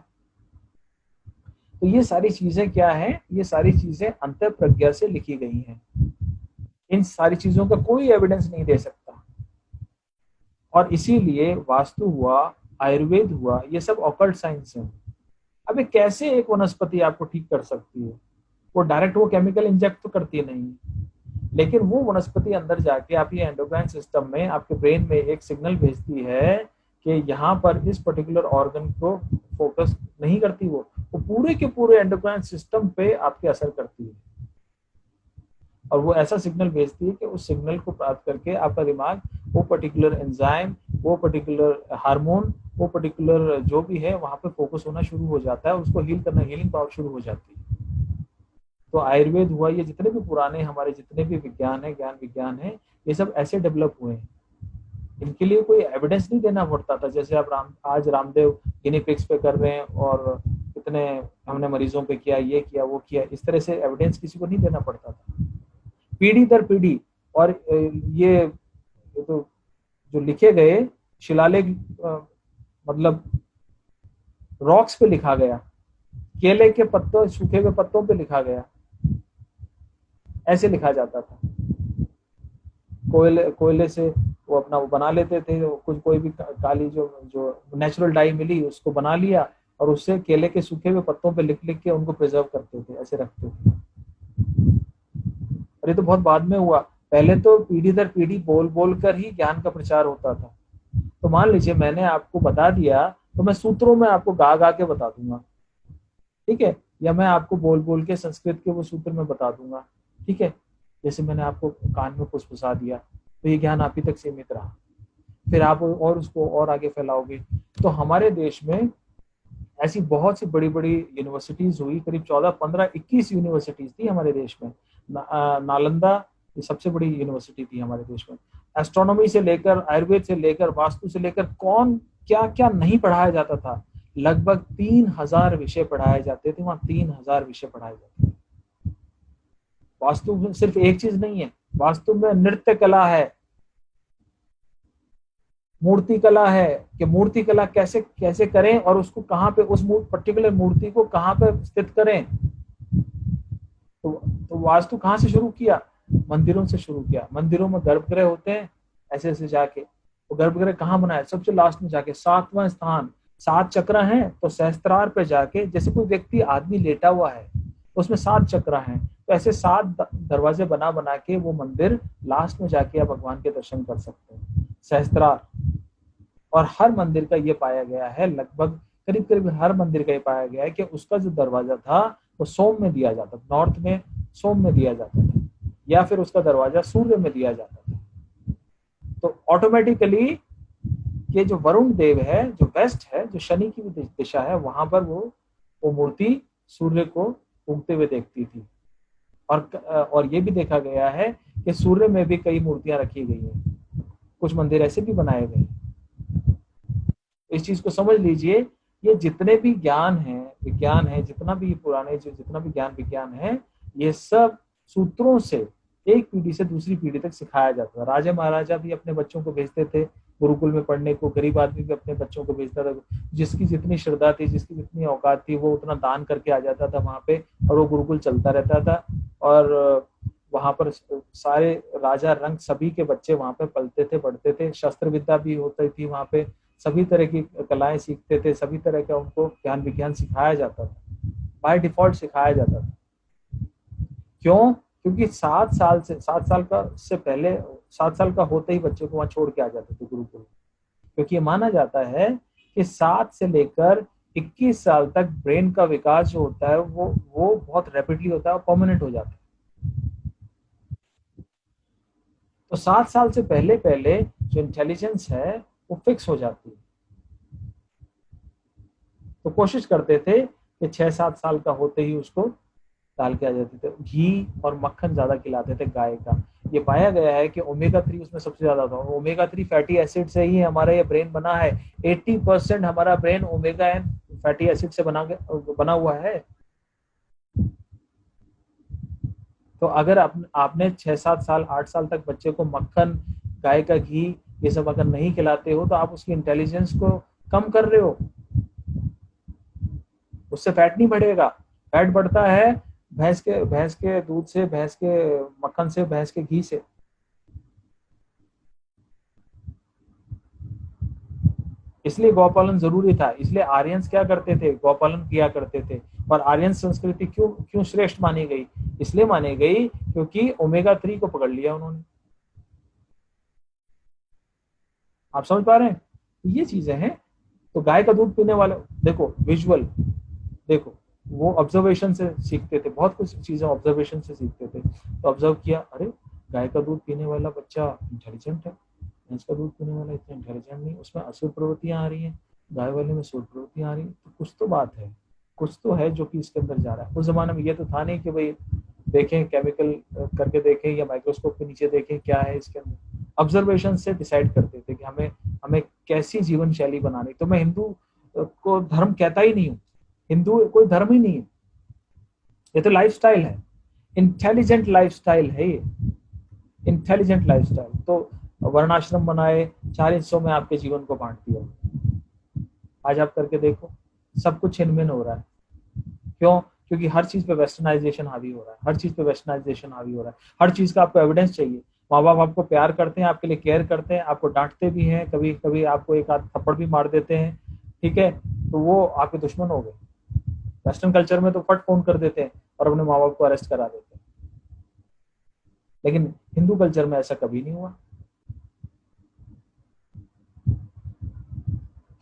तो ये सारी चीजें क्या है, ये सारी चीजें अंतर प्रज्ञा से लिखी गई हैं। इन सारी चीजों का कोई एविडेंस नहीं दे सकता। और इसीलिए वास्तु हुआ, आयुर्वेद हुआ, ये सब ऑकल्ट साइंस है। अबे कैसे एक वनस्पति आपको ठीक कर सकती है? वो डायरेक्ट वो केमिकल इंजेक्ट तो करती नहीं, लेकिन वो वनस्पति अंदर जाके आपके एंडोक्राइन सिस्टम में, आपके ब्रेन में एक सिग्नल भेजती है कि यहाँ पर इस पर्टिकुलर ऑर्गन को फोकस नहीं करती, वो पूरे के पूरे एंडोक्राइन सिस्टम पे आपके असर करती है। और वो ऐसा सिग्नल भेजती है कि उस सिग्नल को प्राप्त करके आपका दिमाग वो पर्टिकुलर एंजाइम, वो पर्टिकुलर हार्मोन, वो पर्टिकुलर जो भी है वहां पे फोकस होना शुरू हो जाता है, उसको हील करना, हीलिंग पावर शुरू हो जाती है। तो आयुर्वेद हुआ, ये जितने भी पुराने हमारे जितने भी विज्ञान है, ज्ञान विज्ञान है, ये सब ऐसे डेवलप हुए हैं। इनके लिए कोई एविडेंस नहीं देना पड़ता था, जैसे आप आज रामदेव गिनी पिग्स पे कर रहे हैं और इतने हमने मरीजों पे किया, ये किया वो किया, इस तरह से एविडेंस किसी को नहीं देना पड़ता था। पीढ़ी दर पीढ़ी। और ये तो जो लिखे गए शिलालेख, मतलब रॉक्स पे लिखा गया, केले के पत्तों, सूखे हुए पत्तों पे लिखा गया, ऐसे लिखा जाता था। कोयले से वो अपना वो बना लेते थे, कुछ कोई भी काली जो जो नेचुरल डाई मिली उसको बना लिया, और उससे केले के सूखे हुए पत्तों पे लिख लिख के उनको प्रिजर्व करते थे, ऐसे रखते थे। और ये तो बहुत बाद में हुआ, पहले तो पीढ़ी दर पीढ़ी बोल बोल कर ही ज्ञान का प्रचार होता था। तो मान लीजिए मैंने आपको बता दिया, तो मैं सूत्रों में आपको गा गा के बता दूंगा, ठीक है, या मैं आपको बोल बोल के संस्कृत के वो सूत्र में बता दूंगा, ठीक है। जैसे मैंने आपको कान में फुसफुसा दिया, तो ये ज्ञान आप ही तक सीमित रहा, फिर आप और उसको और आगे फैलाओगे। तो हमारे देश में ऐसी बहुत सी बड़ी बड़ी यूनिवर्सिटीज हुई, करीब 14, 15, 21 यूनिवर्सिटीज थी हमारे देश में। नालंदा ये सबसे बड़ी यूनिवर्सिटी थी हमारे देश में। एस्ट्रोनॉमी से लेकर, आयुर्वेद से लेकर, वास्तु से लेकर, कौन क्या क्या नहीं पढ़ाया जाता था। लगभग 3000 विषय पढ़ाए जाते थे वहां, 3000 विषय पढ़ाए जाते थे। वास्तु में सिर्फ एक चीज नहीं है, वास्तु में नृत्य कला है, मूर्ति कला है, कि मूर्ति कला कैसे कैसे करें और उसको कहाँ पे, उस पर्टिकुलर मूर्ति को कहाँ पे स्थित करें। तो वास्तु कहाँ से शुरू किया? मंदिरों से शुरू किया। मंदिरों में गर्भगृह होते हैं, ऐसे ऐसे जाके वो गर्भगृह कहाँ बनाया? सबसे लास्ट में जाके, 7वां स्थान, 7 चक्र हैं तो सहस्त्रार पे जाके, जैसे कोई व्यक्ति आदमी लेटा हुआ है तो उसमें 7 चक्र हैं, तो ऐसे 7 दरवाजे बना बना के वो मंदिर, लास्ट में जाके आप भगवान के दर्शन कर सकते हैं, सहस्त्रार। और हर मंदिर का ये पाया गया है, लगभग करीब करीब हर मंदिर का ये पाया गया है कि उसका जो दरवाजा था वो सोम में दिया जाता था, नॉर्थ में सोम में दिया जाता था, या फिर उसका दरवाजा सूर्य में दिया जाता था। तो ऑटोमेटिकली ये जो वरुण देव है, जो वेस्ट है, जो शनि की भी दिशा है, वहां पर वो मूर्ति सूर्य को उगते हुए देखती थी। और ये भी देखा गया है कि सूर्य में भी कई मूर्तियां रखी गई हैं, कुछ मंदिर ऐसे भी बनाए गए। इस चीज को समझ लीजिए, ये जितने भी ज्ञान है, विज्ञान है, जितना भी पुराने जो जितना भी ज्ञान विज्ञान है, ये सब सूत्रों से एक पीढ़ी से दूसरी पीढ़ी तक सिखाया जाता था। राजा महाराजा भी अपने बच्चों को भेजते थे गुरुकुल में पढ़ने को, गरीब आदमी भी अपने बच्चों को भेजता था, जिसकी जितनी श्रद्धा थी, जिसकी जितनी औकात थी, वो उतना दान करके आ जाता था वहां पे, और वो गुरुकुल चलता रहता था। और वहां पर सारे राजा रंग सभी के बच्चे वहां पे पलते थे, पढ़ते थे, शस्त्र विद्या भी होती थी वहां पे, सभी तरह की कलाएं सीखते थे, सभी तरह का उनको ज्ञान विज्ञान सिखाया जाता था, बाय डिफॉल्ट सिखाया जाता था। क्यों? क्योंकि 7 साल का से पहले, 7 साल का होते ही बच्चे को वहां छोड़ के आ जाते थे गुरुकुल, क्योंकि ये माना जाता है कि 7 से लेकर 21 साल तक ब्रेन का विकास जो होता है वो बहुत रैपिडली होता है और परमानेंट हो जाता है। तो 7 साल से पहले पहले जो इंटेलिजेंस है वो फिक्स हो जाती है। तो कोशिश करते थे कि 6-7 साल का होते ही उसको डाल के आ जाते थे। घी और मक्खन ज्यादा खिलाते थे गाय का। ये पाया गया है कि ओमेगा 3 उसमें सबसे ज्यादा था। ओमेगा 3 फैटी एसिड से ही हमारा ये ब्रेन बना है। 80% हमारा brain omega and fatty acid से बना हुआ है। तो अगर आपने 6-7 साल 8 साल तक बच्चे को मक्खन, गाय का घी, ये सब अगर नहीं खिलाते हो, तो आप उसकी इंटेलिजेंस को कम कर रहे हो। उससे फैट नहीं बढ़ेगा। फैट बढ़ता है भैंस के दूध से, भैंस के मक्खन से, भैंस के घी से। इसलिए गौपालन जरूरी था, इसलिए आर्यंस क्या करते थे, गौपालन किया करते थे। और आर्यन संस्कृति क्यों क्यों श्रेष्ठ मानी गई, इसलिए मानी गई क्योंकि ओमेगा 3 को पकड़ लिया उन्होंने। आप समझ पा रहे हैं, ये चीजें हैं। तो गाय का दूध पीने वाले, देखो विजुअल, देखो वो ऑब्जर्वेशन से सीखते थे, बहुत कुछ चीजें ऑब्जर्वेशन से सीखते थे। तो ऑब्जर्व किया, अरे गाय का दूध पीने वाला बच्चा इंटेलिजेंट है, भैंस का दूध पीने वाला इतना इंटेलिजेंट नहीं, उसमें असुर प्रवृत्तियां आ रही हैं, गाय वाले में सुर प्रवृत्तियां आ रही हैं, तो कुछ तो बात है, कुछ तो है जो कि इसके अंदर जा रहा है। उस जमाने में ये तो था नहीं कि भाई देखें केमिकल करके देखें या माइक्रोस्कोप के नीचे देखें क्या है इसके अंदर। ऑब्जर्वेशन से डिसाइड करते थे कि हमें हमें कैसी जीवन शैली बनानी। तो मैं हिंदू को धर्म कहता ही नहीं हूँ, हिंदू कोई धर्म ही नहीं है, ये तो लाइफस्टाइल है, इंटेलिजेंट लाइफस्टाइल है ये, इंटेलिजेंट लाइफस्टाइल। तो वर्णाश्रम बनाए, 4 हिस्सों में आपके जीवन को बांट दिया। आज आप करके देखो, सब कुछ छिन-भिन हो रहा है। क्यों? क्योंकि हर चीज पे वेस्टर्नाइजेशन हावी हो रहा है, हर चीज पे वेस्टर्नाइजेशन हावी हो रहा है, हर चीज का आपको एविडेंस चाहिए। माँ बाप आपको प्यार करते हैं, आपके लिए केयर करते हैं, आपको डांटते भी हैं, कभी कभी आपको एक आध थप्पड़ भी मार देते हैं, ठीक है, तो वो आपके दुश्मन हो गए। वेस्टर्न कल्चर में तो फट फोन कर देते हैं और अपने माँ बाप को अरेस्ट करा देते हैं, लेकिन हिंदू कल्चर में ऐसा कभी नहीं हुआ।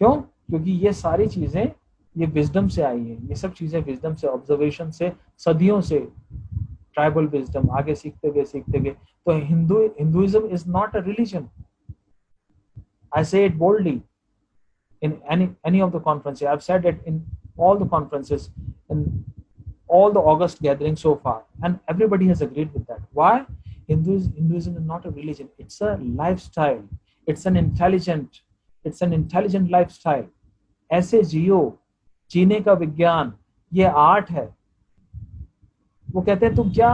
क्यों? क्योंकि ये सारी चीजें ये विजडम से आई है, ये सब चीजें विजडम से, ऑब्जर्वेशन से, सदियों से, ट्राइबल विजडम आगे सीखते गए सीखते गए। तो Hinduism is not a religion, I say it boldly in any of the conferences. I've said it in all the conferences, in all the August gatherings so far, and everybody has agreed with that. Why? Hinduism is not a religion, it's a lifestyle, it's an intelligent lifestyle. ऐसे जियो, जीने का विज्ञान, ये आर्ट है। वो कहते हैं तुम क्या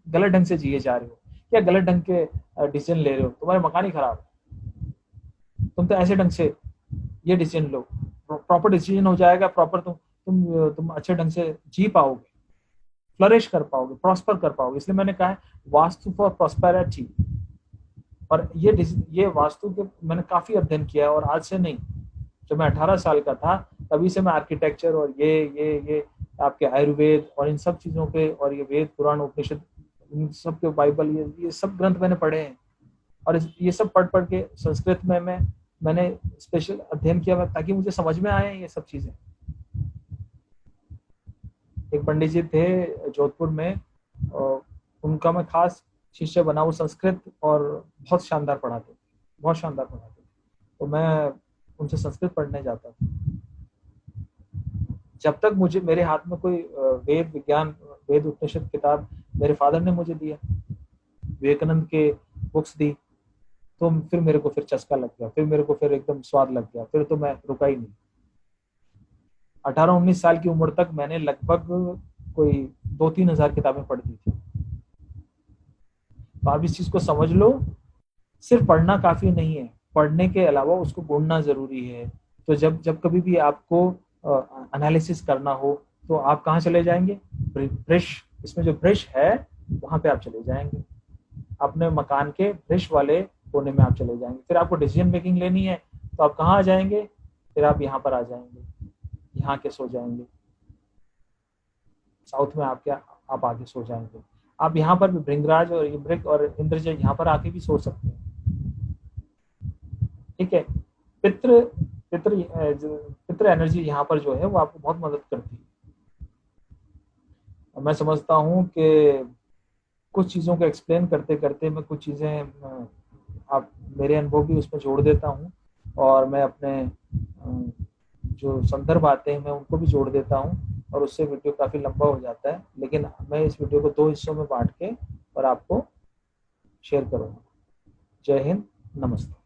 गलत ढंग से जिए जा रहे हो, क्या गलत ढंग के डिसीजन ले रहे हो, तुम्हारे मकान ही खराब है, तुम तो ऐसे ढंग से ये डिसीजन लो, प्रॉपर डिसीजन हो जाएगा, प्रॉपर तुम अच्छे ढंग से जी पाओगे, फ्लरिश कर पाओगे, प्रॉस्पर कर पाओगे। इसलिए मैंने कहा है वास्तु फॉर प्रॉस्पेरिटी। और ये वास्तु के मैंने काफी अध्ययन किया है, और आज से नहीं, जब मैं 18 साल का था तभी से मैं आर्किटेक्चर और ये आपके आयुर्वेद और इन सब चीजों पे, और ये वेद पुराण उपनिषद, इन सब के बाइबल, ये सब ग्रंथ मैंने पढ़े हैं। और ये सब पढ़ के संस्कृत में मैंने स्पेशल अध्ययन किया ताकि मुझे समझ में आए ये सब चीजें। एक पंडित जी थे जोधपुर में, उनका मैं खास शिष्य बना, वो संस्कृत और बहुत शानदार पढ़ाते थे, बहुत शानदार पढ़ाते थे। तो मैं उनसे संस्कृत पढ़ने जाता था। जब तक मुझे मेरे हाथ में कोई वेद विज्ञान, वेद उपनिषद किताब मेरे फादर ने मुझे दिया, विवेकानंद के बुक्स दी, तो फिर मेरे को फिर चस्का लग गया, फिर मेरे को फिर एकदम स्वाद लग गया, फिर तो मैं रुका ही नहीं। 18-19 साल की उम्र तक मैंने लगभग कोई 2-3 हजार किताबें पढ़ दी थी। तो आप इस चीज को समझ लो, सिर्फ पढ़ना काफी नहीं है, पढ़ने के अलावा उसको ढूंढना जरूरी है। तो जब कभी भी आपको एनालिसिस करना हो तो आप कहाँ चले जाएंगे, ब्रश, इसमें जो ब्रश है वहां पे आप चले जाएंगे, अपने मकान के ब्रश वाले कोने में आप चले जाएंगे। फिर आपको डिसीजन मेकिंग लेनी है तो आप कहाँ आ जाएंगे, फिर आप यहाँ पर आ जाएंगे, यहाँ के सो जाएंगे, साउथ में आप आगे सो जाएंगे। आप यहाँ पर भी भृंगराज और इब्रिक और इंद्रजय यहाँ पर आके भी सो सकते हैं, ठीक है। पितृ पितृ पितृ एनर्जी यहाँ पर जो है वो आपको बहुत मदद करती है। मैं समझता हूँ कि कुछ चीज़ों को एक्सप्लेन करते करते मैं कुछ चीज़ें आप मेरे अनुभव भी उसमें जोड़ देता हूँ, और मैं अपने जो संदर्भ आते हैं मैं उनको भी जोड़ देता हूँ, और उससे वीडियो काफ़ी लंबा हो जाता है। लेकिन मैं इस वीडियो को 2 हिस्सों में बांट के और आपको शेयर करूँगा। जय हिंद, नमस्ते।